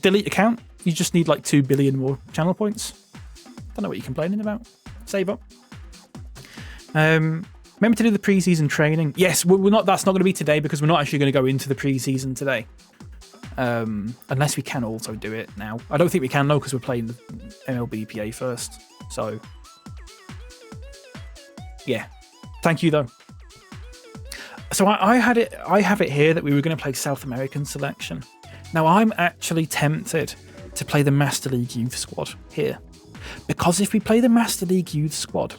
delete account. You just need like 2 billion more channel points. Don't know what you're complaining about. Save up. Remember to do the pre-season training. Yes, we're not. That's not going to be today because we're not actually going to go into the pre-season today. Unless we can also do it now. I don't think we can though because we're playing the MLBPA first. So yeah. Thank you though. So I have it here that we were going to play South American selection. Now I'm actually tempted to play the Master League Youth squad here, because if we play the Master League Youth squad,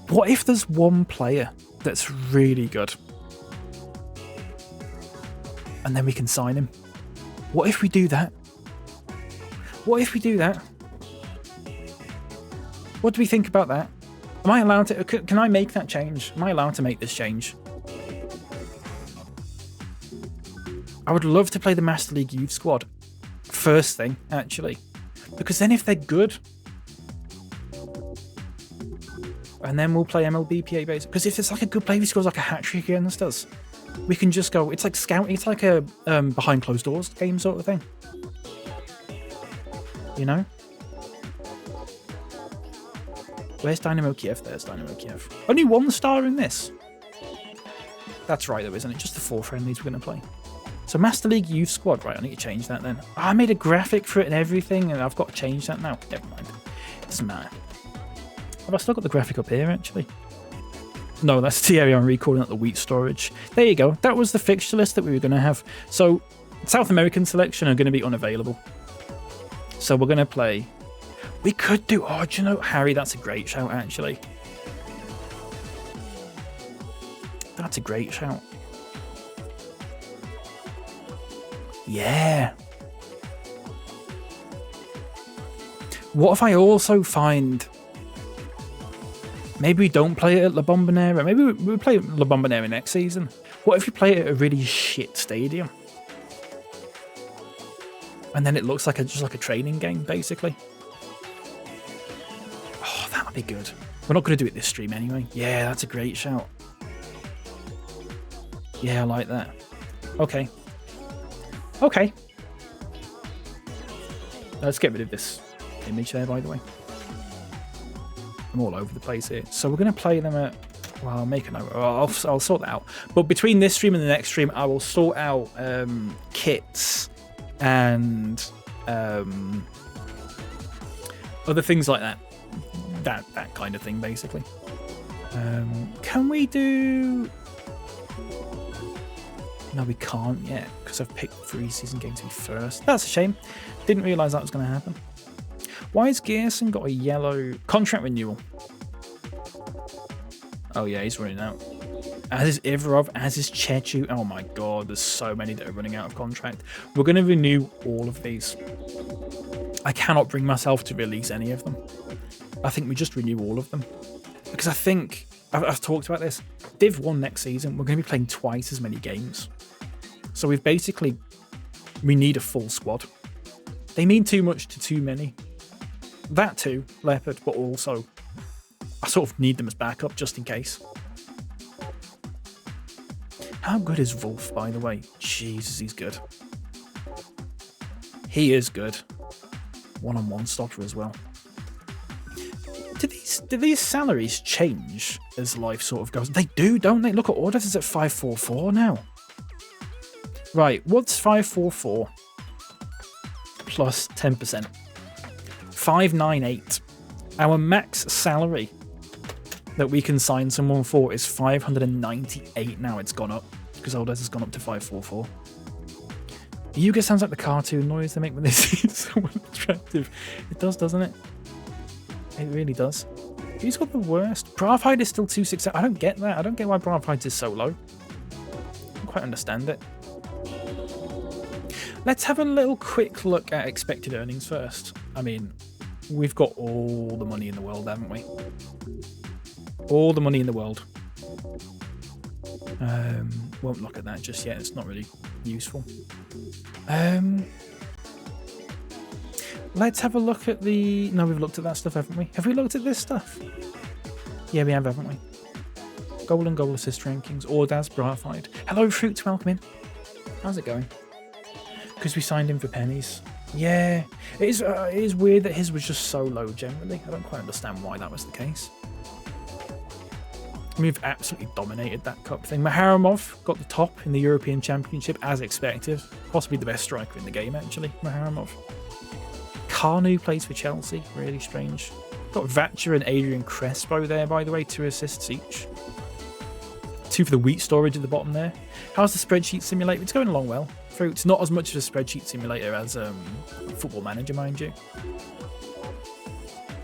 what if there's one player that's really good and then we can sign him? What if we do that? What if we do that? What do we think about that? Am I allowed to... Can I make that change? Am I allowed to make this change? I would love to play the Master League Youth squad first thing, actually. Because then if they're good... And then we'll play MLBPA base. Because if it's like a good player who scores like a hat-trick against us, we can just go, it's like scouting, it's like a behind closed doors game sort of thing. You know? Where's Dynamo Kiev? There's Dynamo Kiev. Only 1 star in this. That's right though, isn't it? Just the 4 friendlies we're going to play. So Master League Youth Squad, right, I need to change that then. Oh, I made a graphic for it and everything, and I've got to change that now. Never mind. It doesn't matter. Have I still got the graphic up here, actually? No, that's the area I'm recording at the wheat storage. There you go. That was the fixture list that we were going to have. So South American selection are going to be unavailable. So we're going to play... We could do... Oh, do you know, Harry, that's a great shout, actually. That's a great shout. Yeah. What if I also find... Maybe we don't play it at La Bombonera. Maybe we play La Bombonera next season. What if we play it at a really shit stadium? And then it looks like just like a training game, basically. Oh, that would be good. We're not going to do it this stream anyway. Yeah, that's a great shout. Yeah, I like that. Okay. Okay. Let's get rid of this image there, by the way. I'm all over the place here. So we're going to play them at... Well, I'll make a note. I'll sort that out. But between this stream and the next stream, I will sort out kits and other things like that. That kind of thing, basically. Can we do... No, we can't yet, because I've picked 3 season games to be first. That's a shame. Didn't realise that was going to happen. Why has Gerson got a yellow contract renewal? Oh yeah, he's running out. As is Ivarov, as is Chechu. Oh my god, there's so many that are running out of contract. We're going to renew all of these. I cannot bring myself to release any of them. I think we just renew all of them. Because I think, I've talked about this, Div 1 next season, we're going to be playing twice as many games. So we need a full squad. They mean too much to too many. That too, Leopard, but also I sort of need them as backup just in case. How good is Wolf, by the way? Jesus, he's good. He is good. One-on-one stopper as well. Do these salaries change as life sort of goes? They do, don't they? Look at Orders is at 544 now. Right, what's 544 plus 10%? 598. Our max salary that we can sign someone for is 598 now. It's gone up because Orders has gone up to 544. Yuga sounds like the cartoon noise they make when they see someone attractive. It does, doesn't it? It really does. Who's got the worst? Bravhide is still 267. I don't get that. I don't get why Bravhide is so low. I don't quite understand it. Let's have a little quick look at expected earnings first. I mean, we've got all the money in the world, haven't we? All the money in the world. Won't look at that just yet. It's not really useful. Let's have a look at the... No, we've looked at that stuff, haven't we? Have we looked at this stuff? Yeah, we have, haven't we? Goal and goal assist rankings. Ordaz, Bravhide. Hello, Fruits, welcome in. How's it going? Because we signed him for pennies. Yeah, it is weird that his was just so low generally. I don't quite understand why that was the case. We've absolutely dominated that cup thing. Maharamov got the top in the European Championship as expected. Possibly the best striker in the game, actually, Maharamov. Carnu plays for Chelsea. Really strange. Got Vatcher and Adrian Crespo there, by the way. 2 assists each. 2 for the wheat storage at the bottom there. How's the spreadsheet simulator? It's going along well. Fruits, not as much of a spreadsheet simulator as Football Manager, mind you.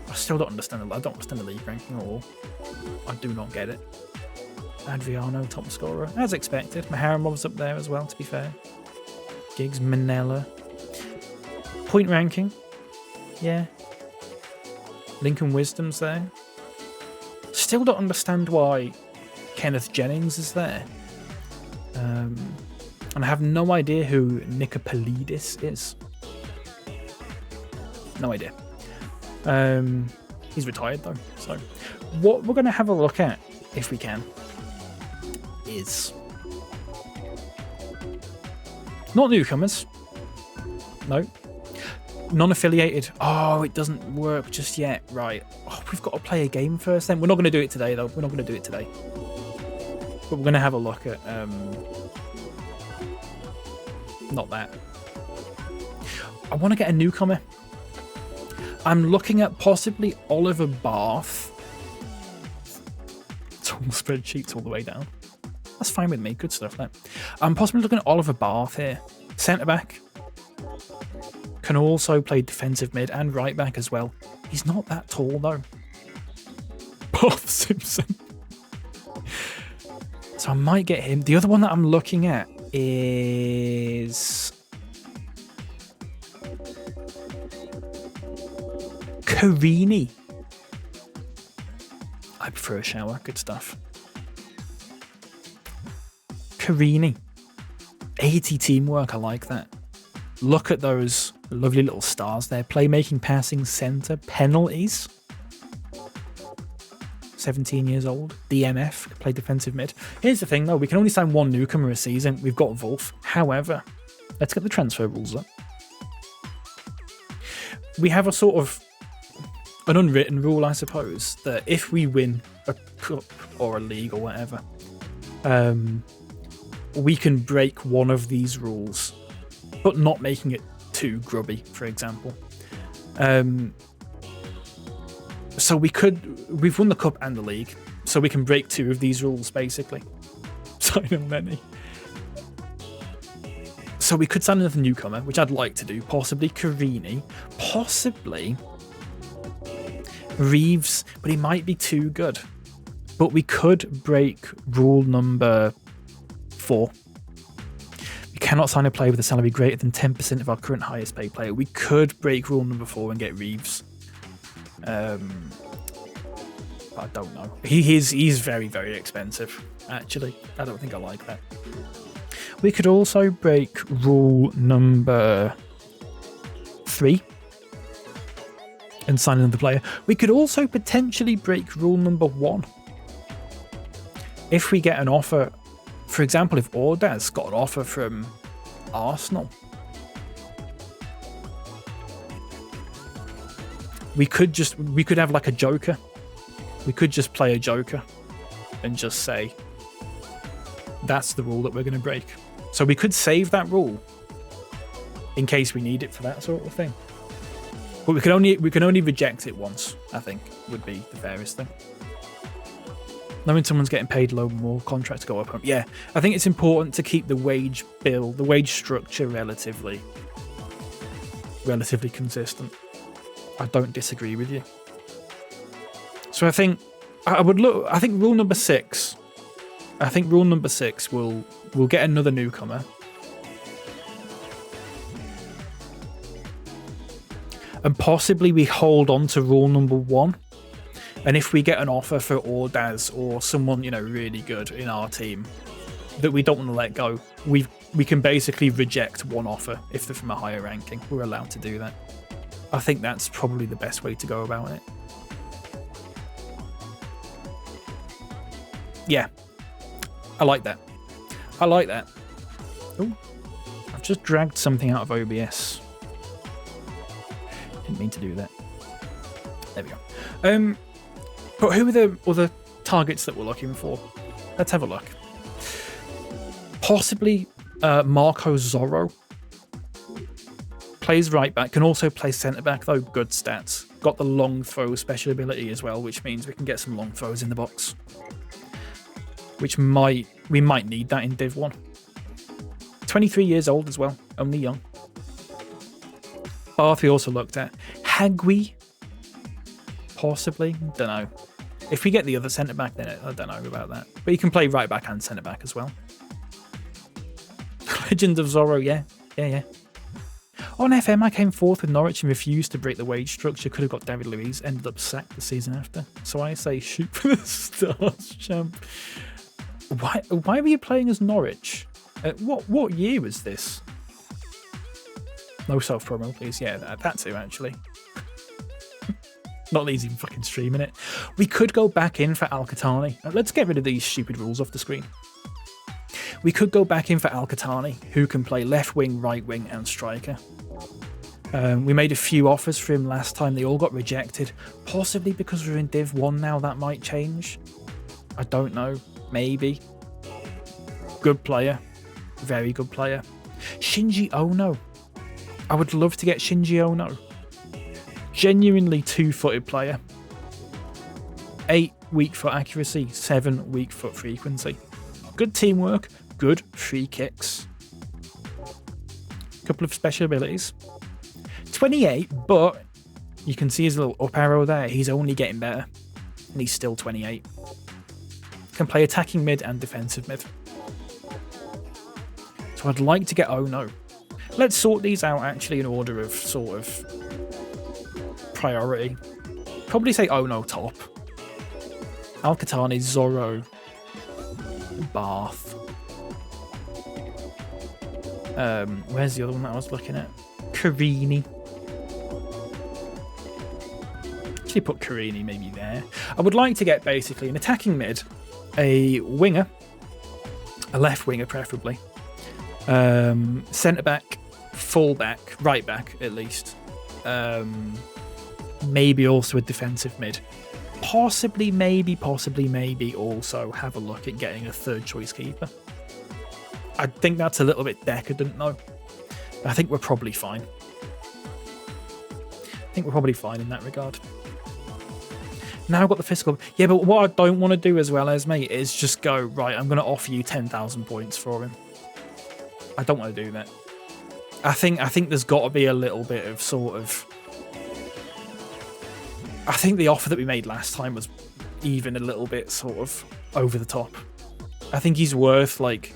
I still don't understand I don't understand the league ranking at all. I do not get it. Adriano, top scorer. As expected. Maharamov's up there as well, to be fair. Giggs, Manella. Point ranking. Yeah. Lincoln Wisdom's there. Still don't understand why Kenneth Jennings is there. And I have no idea who Nicopolidis is. No idea. He's retired though, so What we're going to have a look at, if we can, is not newcomers. No. Non-affiliated. Oh, it doesn't work just yet. Right. Oh, we've got to play a game first then. We're not going to do it today, though. We're not going to do it today. But we're going to have a look at... not that. I want to get a newcomer. I'm looking at possibly Oliver Bath. Tool spreadsheets all the way down. That's fine with me. Good stuff, that. I'm possibly looking at Oliver Bath here. Centre-back. Can also play defensive mid and right back as well. He's not that tall though. Bob Simpson. So I might get him. The other one that I'm looking at is Carini. I prefer a shower. Good stuff. Carini. 80 teamwork. I like that. Look at those lovely little stars there. Playmaking, passing, centre, penalties. 17 years old. DMF, play defensive mid. Here's the thing though, we can only sign one newcomer a season. We've got Wolf. However, let's get the transfer rules up. We have a sort of an unwritten rule, I suppose, that if we win a cup or a league or whatever, we can break one of these rules, but not making it too grubby, for example. So we've won the cup and the league, so we can break two of these rules, basically. Sign on many. So we could sign another newcomer, which I'd like to do, possibly Carini, possibly Reeves, but he might be too good. But we could break rule number 4. We cannot sign a player with a salary greater than 10% of our current highest paid player. We could break rule number 4 and get Reeves. I don't know. He's very, very expensive, actually. I don't think I like that. We could also break rule number 3 and sign another player. We could also potentially break rule number 1. If we get an offer, for example, if Ordaz got an offer from Arsenal, we could have like a joker. We could just play a joker and just say that's the rule that we're going to break. So we could save that rule in case we need it for that sort of thing. But we can only reject it once, I think, would be the fairest thing. Knowing someone's getting paid low, more contracts go up. Yeah, I think it's important to keep the wage bill, the wage structure relatively consistent. I don't disagree with you. So I think rule number 6. I think rule number 6 we'll get another newcomer. And possibly we hold on to rule number 1. And if we get an offer for Ordaz or someone, really good in our team that we don't want to let go, we can basically reject one offer if they're from a higher ranking. We're allowed to do that. I think that's probably the best way to go about it. Yeah. I like that. Oh, I've just dragged something out of OBS. Didn't mean to do that. There we go. But who are the other targets that we're looking for? Let's have a look. Possibly Marco Zorro. Plays right back, can also play centre back though. Good stats. Got the long throw special ability as well, which means we can get some long throws in the box. We might need that in Div 1. 23 years old as well, only young. Bath we also looked at. Hagui, possibly, don't know. If we get the other centre back, then I don't know about that. But you can play right back and centre back as well. Legend of Zorro, yeah. On FM, I came fourth with Norwich and refused to break the wage structure. Could have got David Luiz. Ended up sacked the season after. So I say shoot for the stars, champ. Why were you playing as Norwich? What year was this? No self-promo, please. Yeah, that too, actually. Not easy fucking streaming it. We could go back in for Al-Qatani. Let's get rid of these stupid rules off the screen. We could go back in for Al-Qatani, who can play left wing, right wing, and striker. We made a few offers for him last time. They all got rejected. Possibly because we're in Div 1 now, that might change. I don't know. Maybe. Good player. Very good player. Shinji Ono. I would love to get Shinji Ono. Genuinely two-footed player. 8 weak foot accuracy, 7 weak foot frequency. Good teamwork, good free kicks. Couple of special abilities. 28, but you can see his little up arrow there. He's only getting better. And he's still 28. Can play attacking mid and defensive mid. So I'd like to get Ono. Let's sort these out actually in order of sort of priority. Probably say Ono top. Al-Qatani, Zorro, Bath. Where's the other one that I was looking at? Carini. Actually put Carini maybe there. I would like to get basically an attacking mid, a winger, a left winger preferably, centre back, full back, right back at least, maybe also a defensive mid. Possibly, maybe also have a look at getting a third choice keeper. I think that's a little bit decadent though. I think we're probably fine. In that regard. Now I've got the physical. Yeah, but what I don't want to do as well as, mate, is just go, right, I'm going to offer you 10,000 points for him. I don't want to do that. I think there's got to be a little bit of sort of... I think the offer that we made last time was even a little bit sort of over the top. I think he's worth like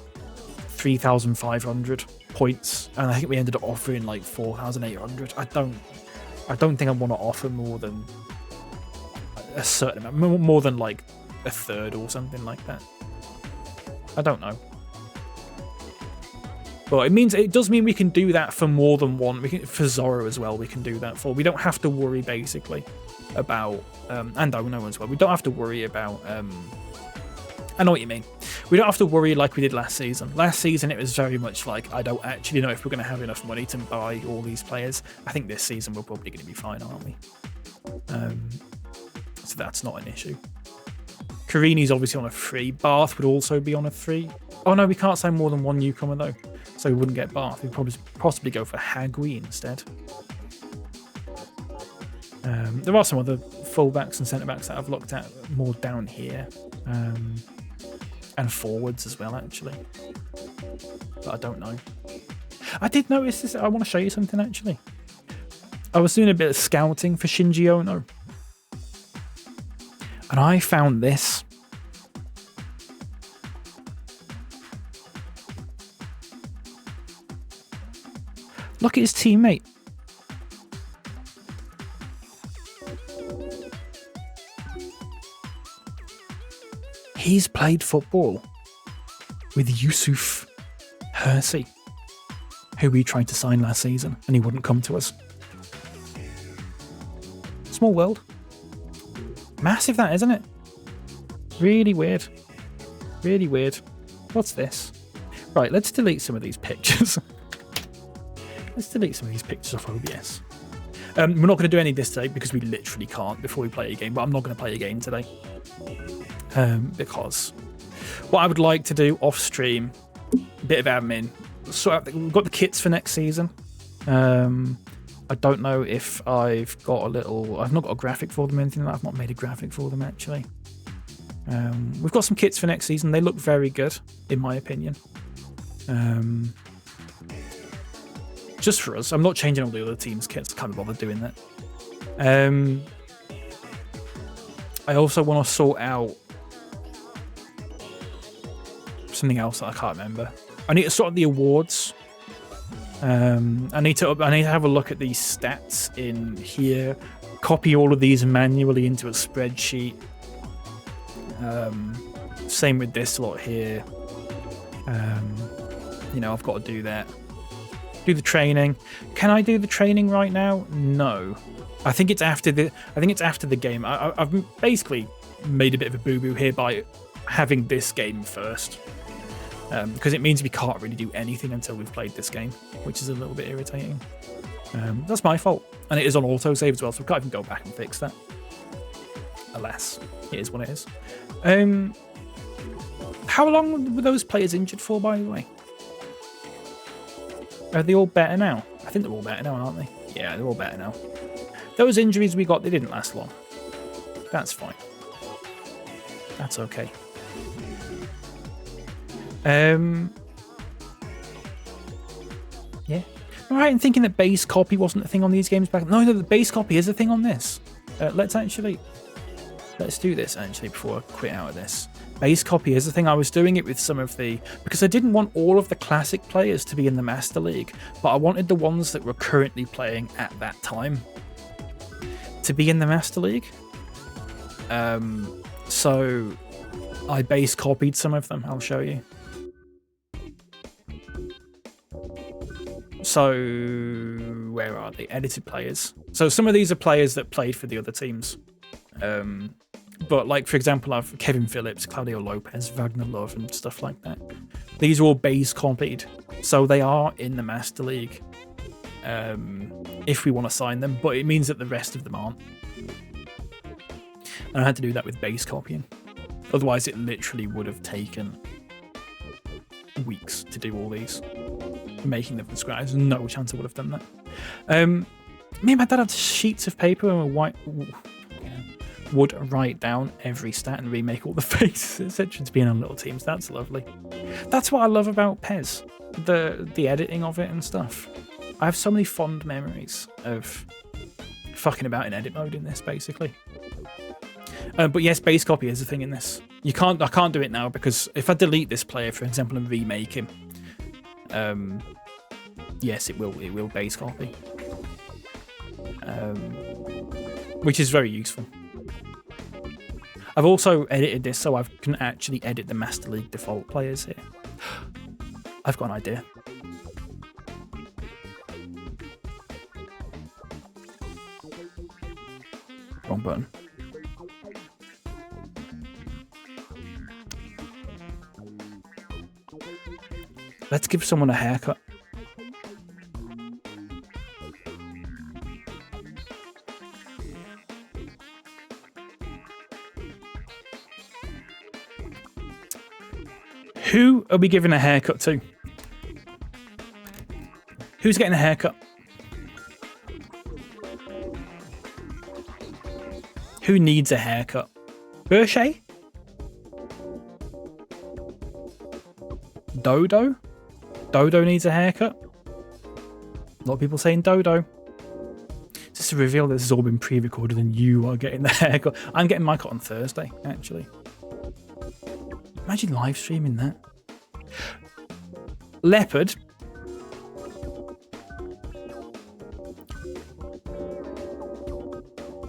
3,500 points, and I think we ended up offering like 4,800. I don't think I want to offer more than a certain amount, more than like a third or something like that. I don't know. But it does mean we can do that for more than one. For Zorro as well, we can do that for. We don't have to worry basically about, and Ono as well. We don't have to worry about, I know what you mean. We don't have to worry like we did last season. Last season it was very much like, I don't actually know if we're going to have enough money to buy all these players. I think this season we're probably going to be fine, aren't we? So that's not an issue. Carini's obviously on a 3. Bath would also be on a 3. Oh no, we can't sign more than one newcomer though. So we wouldn't get Bath. We'd probably possibly go for Hagui instead. There are some other fullbacks and centre-backs that I've looked at more down here. And forwards as well, actually. But I don't know. I did notice this. I want to show you something, actually. I was doing a bit of scouting for Shinji Ono. And I found this. Look at his teammate. He's played football with Yusuf Hersey, who we tried to sign last season, and he wouldn't come to us. Small world. Massive that, isn't it? Really weird. Really weird. What's this? Right, let's delete some of these pictures. Let's delete some of these pictures off OBS. We're not going to do any of this today because we literally can't before we play a game, but I'm not going to play a game today. Because what I would like to do off stream, bit of admin, we've got the kits for next season. I don't know if I've not got a graphic for them or anything like that. I've not made a graphic for them actually. We've got some kits for next season. They look very good, in my opinion. Just for us. I'm not changing all the other teams' kits. I can't be bothered doing that. I also want to sort out something else that I can't remember. I need to sort out the awards. I need to have a look at these stats in here. Copy all of these manually into a spreadsheet. Same with this lot here. I've got to do that. Do the training. Can I do the training right now? No. I think it's after the game. I've basically made a bit of a boo-boo here by having this game first. Because it means we can't really do anything until we've played this game, which is a little bit irritating. That's my fault. And it is on autosave as well, so we can't even go back and fix that. Alas, it is what it is. How long were those players injured for, by the way? Are they all better now? I think they're all better now, aren't they? Yeah, they're all better now. Those injuries we got, they didn't last long. That's fine. That's okay. Yeah. All right, I'm thinking that base copy wasn't a thing on these games back. No, the base copy is a thing on this. Let's do this actually before I quit out of this. Base copy is a thing. I was doing it with some of the, because I didn't want all of the classic players to be in the Master League, but I wanted the ones that were currently playing at that time to be in the Master League. So I base copied some of them. I'll show you. So where are they? Edited players. So some of these are players that played for the other teams. But like, for example, I've Kevin Phillips, Claudio Lopez, Wagner Love and stuff like that. These are all base copied. So they are in the Master League if we want to sign them, but it means that the rest of them aren't. And I had to do that with base copying. Otherwise, it literally would have taken weeks to do all these. Making them from scratch. There's no chance I would have done that. Me and my dad had sheets of paper and would write down every stat and remake all the faces, etc. to be in our little teams. That's lovely. That's what I love about PES. The editing of it and stuff. I have so many fond memories of fucking about in edit mode in this, basically. But yes, base copy is a thing in this. I can't do it now because if I delete this player, for example, and remake him, yes, it will base copy, which is very useful. I've also edited this so I can actually edit the Master League default players here. I've got an idea. Wrong button. Let's give someone a haircut. Who are we giving a haircut to? Who's getting a haircut? Who needs a haircut? Berche? Dodo? Dodo needs a haircut? A lot of people saying Dodo. Just to reveal that this has all been pre-recorded and you are getting the haircut. I'm getting my cut on Thursday, actually. Imagine live streaming that. Leopard.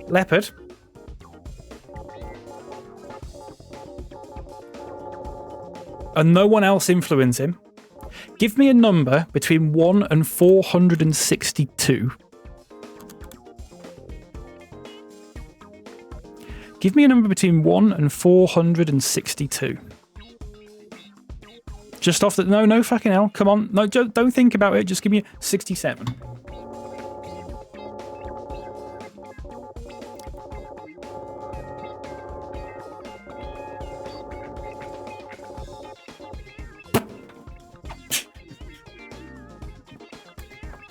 Leopard. And no one else influence him. Give me a number between 1 and 462. Give me a number between 1 and 462. Just off the... No fucking hell. Come on. No, don't think about it. Just give me 67.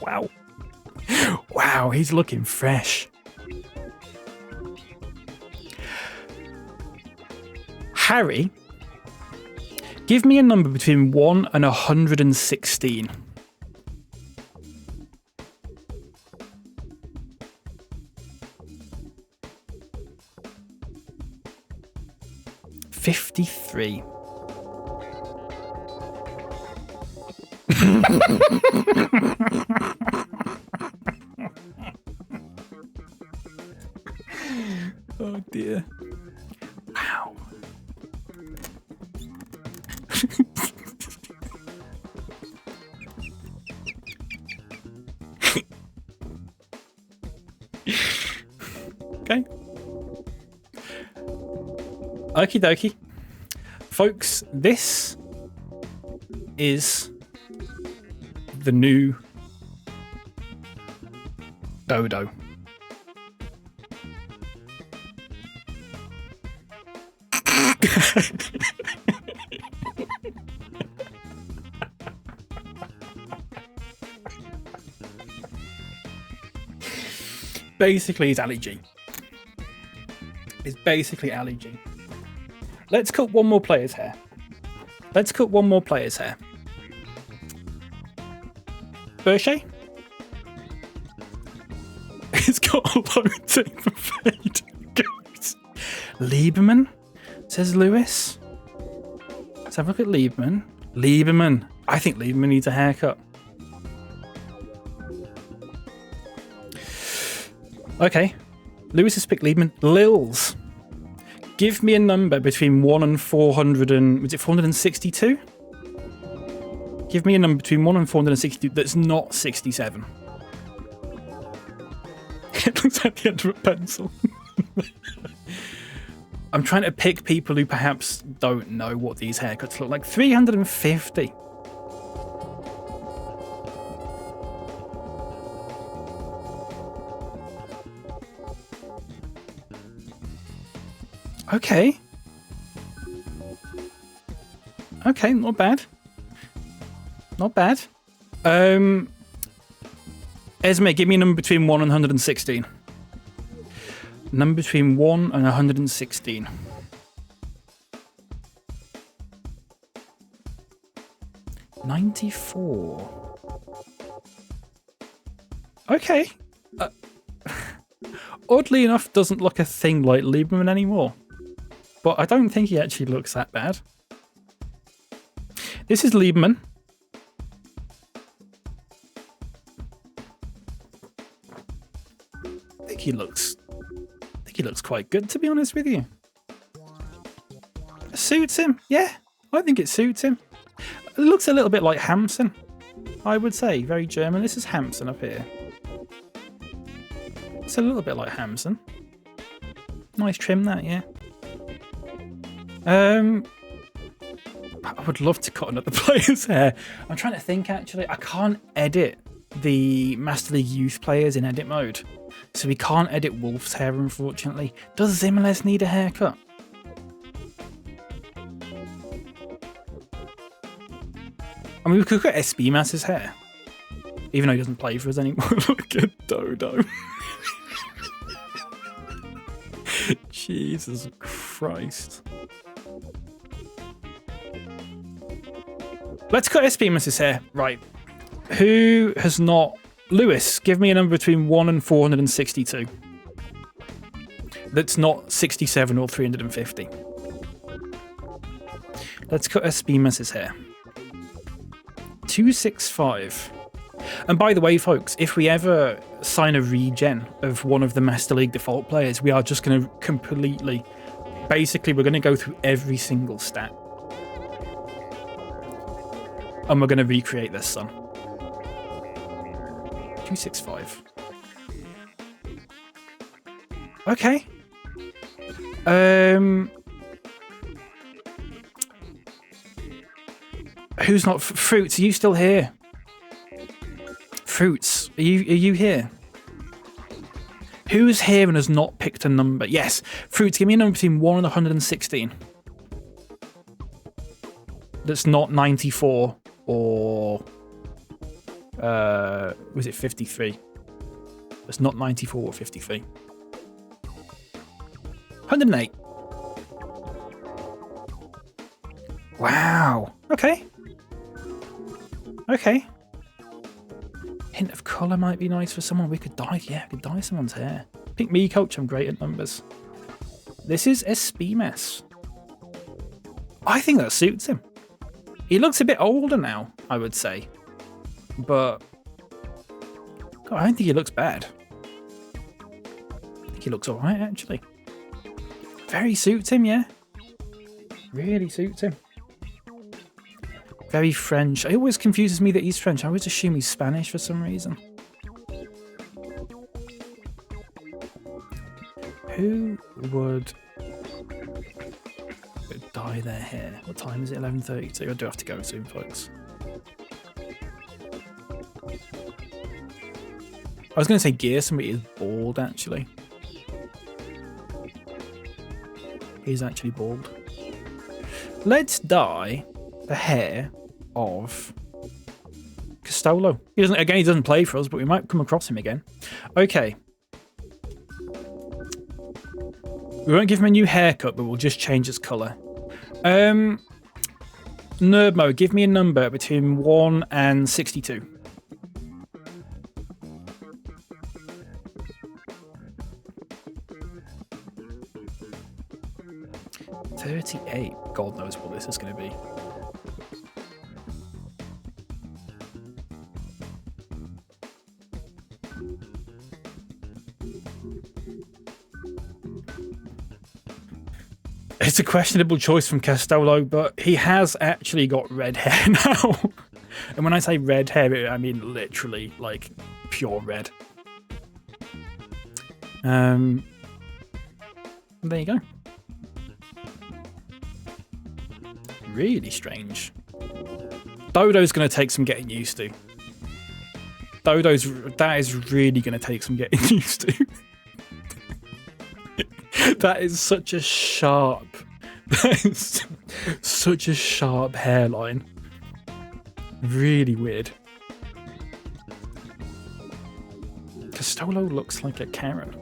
Wow. Wow, he's looking fresh. Harry, give me a number between 1 and 116. $53. Oh dear. Wow. Okie dokie. Folks, this is the new Dodo. Basically, it's Ali G. It's basically Ali G. Let's cut one more player's hair. Let's cut one more player's hair. Berche? It's got a load tape and fade. Lieberman, says Lewis. Let's have a look at Lieberman. Lieberman. I think Lieberman needs a haircut. Okay. Lewis has picked Lieberman. Lils. Give me a number between 1 and 400 and... Was it 462? Give me a number between 1 and 462 that's not 67. It looks like the end of a pencil. I'm trying to pick people who perhaps don't know what these haircuts look like. 350. Okay. Okay, not bad. Not bad. Esme, give me a number between 1 and 116. Number between 1 and 116. $94. Okay. Oddly enough, doesn't look a thing like Lieberman anymore. But I don't think he actually looks that bad. This is Lieberman. I think he looks quite good, to be honest with you. It suits him, yeah. I think it suits him. It looks a little bit like Hampson, I would say. Very German. This is Hampson up here. It's a little bit like Hampson. Nice trim, that, yeah. I would love to cut another player's hair. I'm trying to think, actually. I can't edit the Master League Youth players in edit mode. So we can't edit Wolf's hair, unfortunately. Does Zimmerles need a haircut? I mean, we could cut SB Mass's hair. Even though he doesn't play for us anymore. Look at Dodo. Jesus Christ. Let's cut SB Mass's hair. Right. Who has not... Lewis, give me a number between 1 and 462. That's not 67 or 350. Let's cut SB Mass's hair. 265. And by the way, folks, if we ever sign a regen of one of the Master League default players, we are just going to completely... Basically, we're going to go through every single stat. And we're going to recreate this son. 265. Okay. Who's not... Fruits, are you still here? Fruits, are you here? Who's here and has not picked a number? Yes. Fruits, give me a number between 1 and 116. That's not 94 or... was it 53? It's not 94 or 53. 108. Wow. Okay. Okay. Hint of colour might be nice for someone. We could dye, yeah, we could dye someone's hair. Pick me, coach. I'm great at numbers. This is SB Mess. I think that suits him. He looks a bit older now, I would say. But God, I don't think he looks bad. I think he looks alright, actually. Very suits him, yeah. Really suits him. Very French. It always confuses me that he's French. I always assume he's Spanish for some reason. Who would dye their hair. What time is it? 11:32. I do have to go soon, folks. I was going to say Gearson, but he is bald, actually. He's actually bald. Let's dye the hair of Castolo. He doesn't play for us, but we might come across him again. Okay. We won't give him a new haircut, but we'll just change his colour. Nerd mode, give me a number between 1 and 62. 38. God knows what this is going to be. It's a questionable choice from Castolo, but he has actually got red hair now. And when I say red hair, I mean literally like pure red. There you go. Really strange. Dodo's going to take some getting used to. That is really going to take some getting used to. That is such a sharp hairline. Really weird. Castolo looks like a Karen.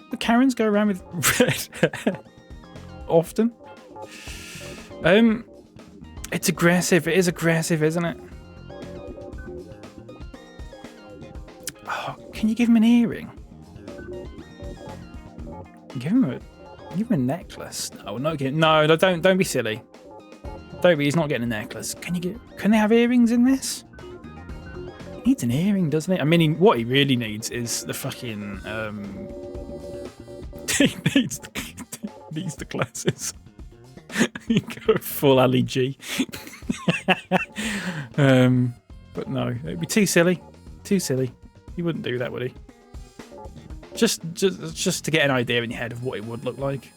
The Karens go around with red hair often. It's aggressive. It is aggressive, isn't it? Oh, can you give him an earring? Give him a necklace. No, don't be silly. He's not getting a necklace. Can they have earrings in this? He needs an earring, doesn't he? I mean, what he really needs is the fucking he needs the glasses. You go full Ali G. But no, it'd be too silly. Too silly. He wouldn't do that, would he? Just to get an idea in your head of what it would look like.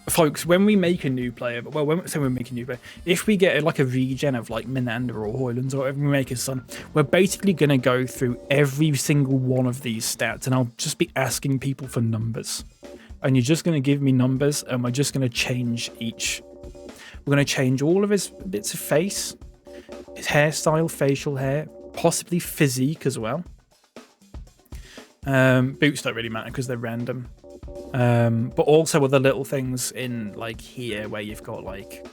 Folks, when we make a new player, if we get like a regen of like Menander or Hoylands or whatever we make his son, we're basically going to go through every single one of these stats, and I'll just be asking people for numbers. And you're just going to give me numbers, and we're just going to change each. We're going to change all of his bits of face, his hairstyle, facial hair, possibly physique as well. Boots don't really matter because they're random. But also other little things in like here where you've got like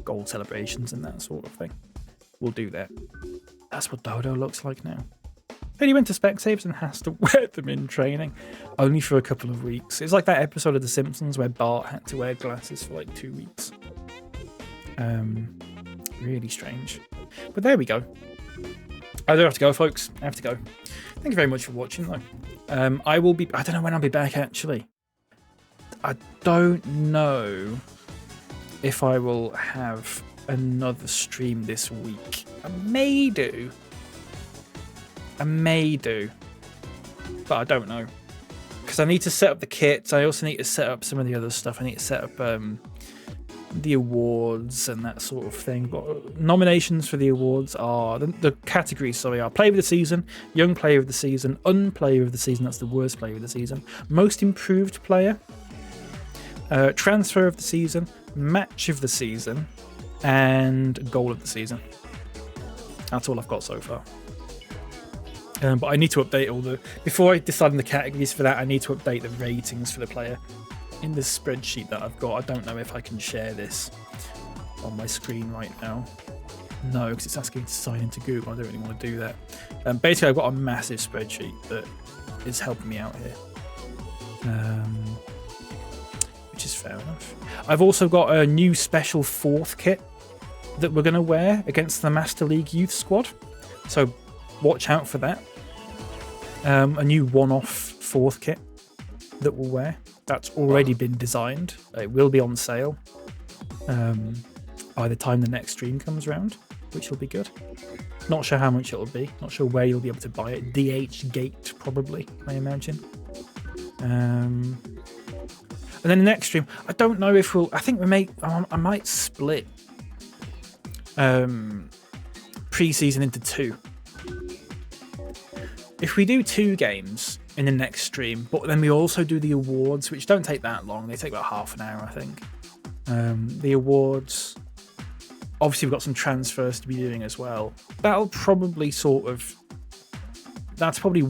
gold celebrations and that sort of thing. We'll do that. That's what Dodo looks like now. Then he went to Specsavers and has to wear them in training, only for a couple of weeks. It's like that episode of The Simpsons where Bart had to wear glasses for like 2 weeks. Really strange. But there we go. I do have to go, folks. I have to go. Thank you very much for watching, though. I don't know when I'll be back, actually. I don't know if I will have another stream this week. I may do. But I don't know. Because I need to set up the kits. I also need to set up some of the other stuff. I need to set up the awards and that sort of thing. But nominations for the awards are the categories are Player of the Season, Young Player of the Season, Unplayer of the Season, that's the worst player of the season, Most Improved Player, Transfer of the Season, Match of the Season, and Goal of the Season. That's all I've got so far. But I need to update before I decide on the categories for that, I need to update the ratings for the player in this spreadsheet that I've got. I don't know if I can share this on my screen right now. No, because it's asking me to sign into Google. I don't really want to do that. Basically, I've got a massive spreadsheet that is helping me out here. Which is fair enough. I've also got a new special fourth kit that we're going to wear against the Master League Youth Squad. So watch out for that. A new one-off fourth kit that we'll wear. That's already been designed. It will be on sale by the time the next stream comes around, which will be good. Not sure how much it'll be. Not sure where you'll be able to buy it. DH Gate, probably, I imagine. And then the next stream, I don't know if we'll. I think we may. I might split pre-season into 2. If we do 2 games in the next stream, but then we also do the awards, which don't take that long. They take about half an hour, I think. The awards. Obviously, we've got some transfers to be doing as well. That'll probably sort of. That's probably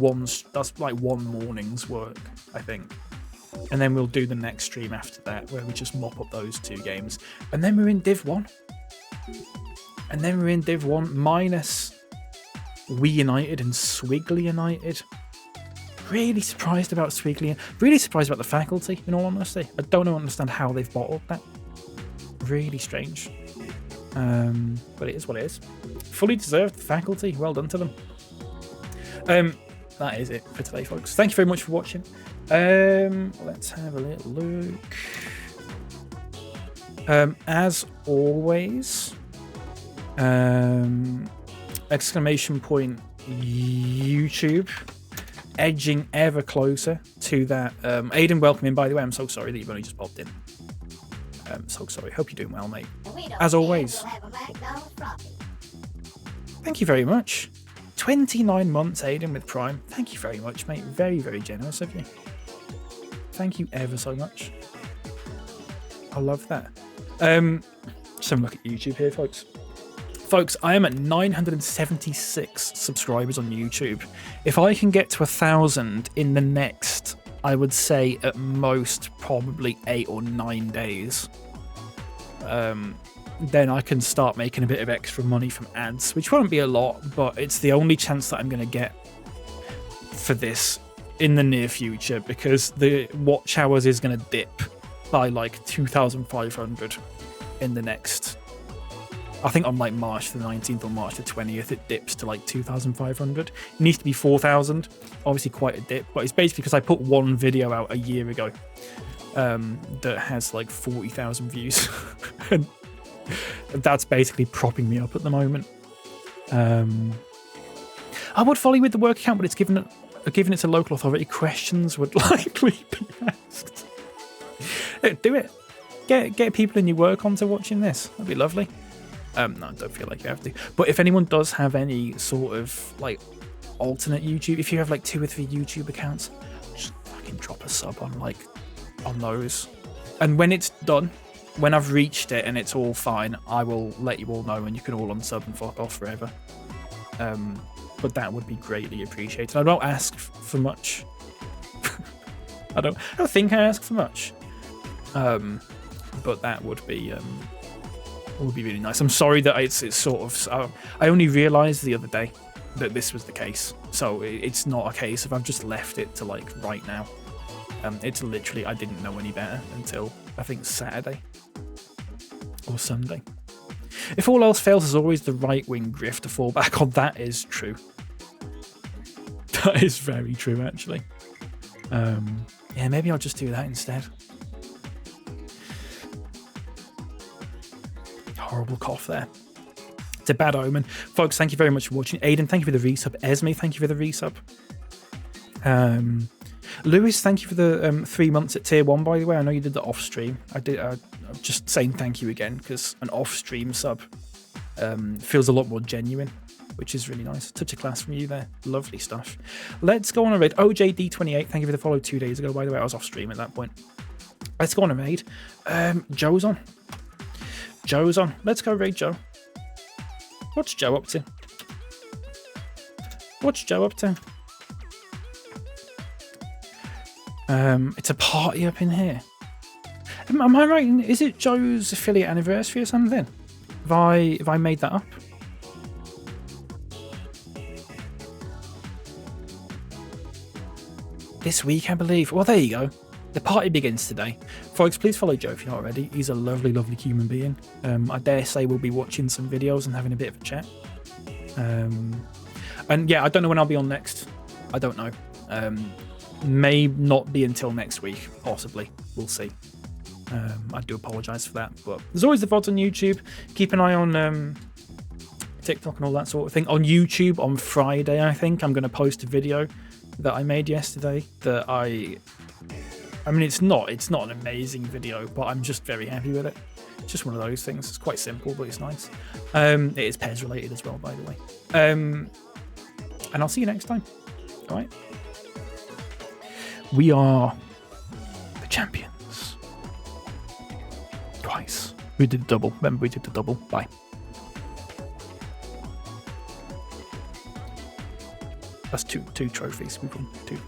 that's like one morning's work, I think. And then we'll do the next stream after that, where we just mop up those 2 games. And then we're in Div 1. And then we're in Div 1 minus We United and Swiggly United. Really surprised about Swiggly. Really surprised about the faculty, in all honesty. I don't understand how they've bottled that. Really strange. But it is what it is. Fully deserved, the faculty. Well done to them. That is it for today, folks. Thank you very much for watching. Let's have a little look. As always, exclamation point YouTube, edging ever closer to that. Aiden, welcome in, by the way. I'm so sorry that you've only just popped in. So sorry. Hope you're doing well, mate. As always, thank you very much. 29 months, Aiden, with Prime. Thank you very much, mate. Very, very generous of you. Thank you ever so much. I love that. Just have a look at YouTube here, folks. Folks, I am at 976 subscribers on YouTube. If I can get to 1,000 in the next, I would say at most probably 8 or 9 days, then I can start making a bit of extra money from ads, which won't be a lot, but it's the only chance that I'm going to get for this in the near future, because the watch hours is going to dip by like 2,500 in the next, I think on like March the 19th or March the 20th, it dips to like 2,500. It needs to be 4,000, obviously quite a dip, but it's basically because I put one video out a year ago that has like 40,000 views. And that's basically propping me up at the moment. I would follow you with the work account, but it's given it to local authority. Questions would likely be asked. Do it. Get people in your work onto watching this. That'd be lovely. No, I don't feel like you have to. But if anyone does have any sort of like alternate YouTube, if you have like 2 or 3 YouTube accounts, just fucking drop a sub on those. And when it's done, when I've reached it and it's all fine, I will let you all know, and you can all unsub and fuck off forever. But that would be greatly appreciated. I don't ask for much. I don't think I ask for much. But that would be really nice. I'm sorry that it's sort of. I only realised the other day that this was the case, so it's not a case of I've just left it to like right now. It's literally I didn't know any better until I think Saturday or Sunday. If all else fails, there's always the right-wing grift to fall back on. That is true. That is very true, actually. Yeah, maybe I'll just do that instead. Horrible cough there. It's a bad omen. Folks, thank you very much for watching. Aiden, thank you for the resub. Esme, thank you for the resub. Lewis, thank you for the 3 months at tier 1, by the way. I know you did the off stream. I'm just saying thank you again, because an off stream sub feels a lot more genuine, which is really nice. Touch of class from you there. Lovely stuff. Let's go on a raid. OJD28, thank you for the follow 2 days ago, by the way. I was off stream at that point. Let's go on a raid. Joe's on. Joe's on. Let's go raid Joe. What's Joe up to? What's Joe up to? It's a party up in here. Am I right? Is it Joe's affiliate anniversary or something? Have I made that up? This week, I believe. Well, there you go. The party begins today. Folks, please follow Joe if you're not already. He's a lovely, lovely human being. I dare say we'll be watching some videos and having a bit of a chat. And yeah, I don't know when I'll be on next. I don't know. May not be until next week, possibly. We'll see. I do apologise for that. But there's always the VODs on YouTube. Keep an eye on TikTok and all that sort of thing. On YouTube on Friday, I think, I'm going to post a video that I made yesterday that I I mean, it's not an amazing video, but I'm just very happy with it. It's just one of those things. It's quite simple, but it's nice. It is PES related as well, by the way. And I'll see you next time. All right. We are the champions. Twice. We did the double. Remember, we did the double. Bye. That's two trophies. We've won 2.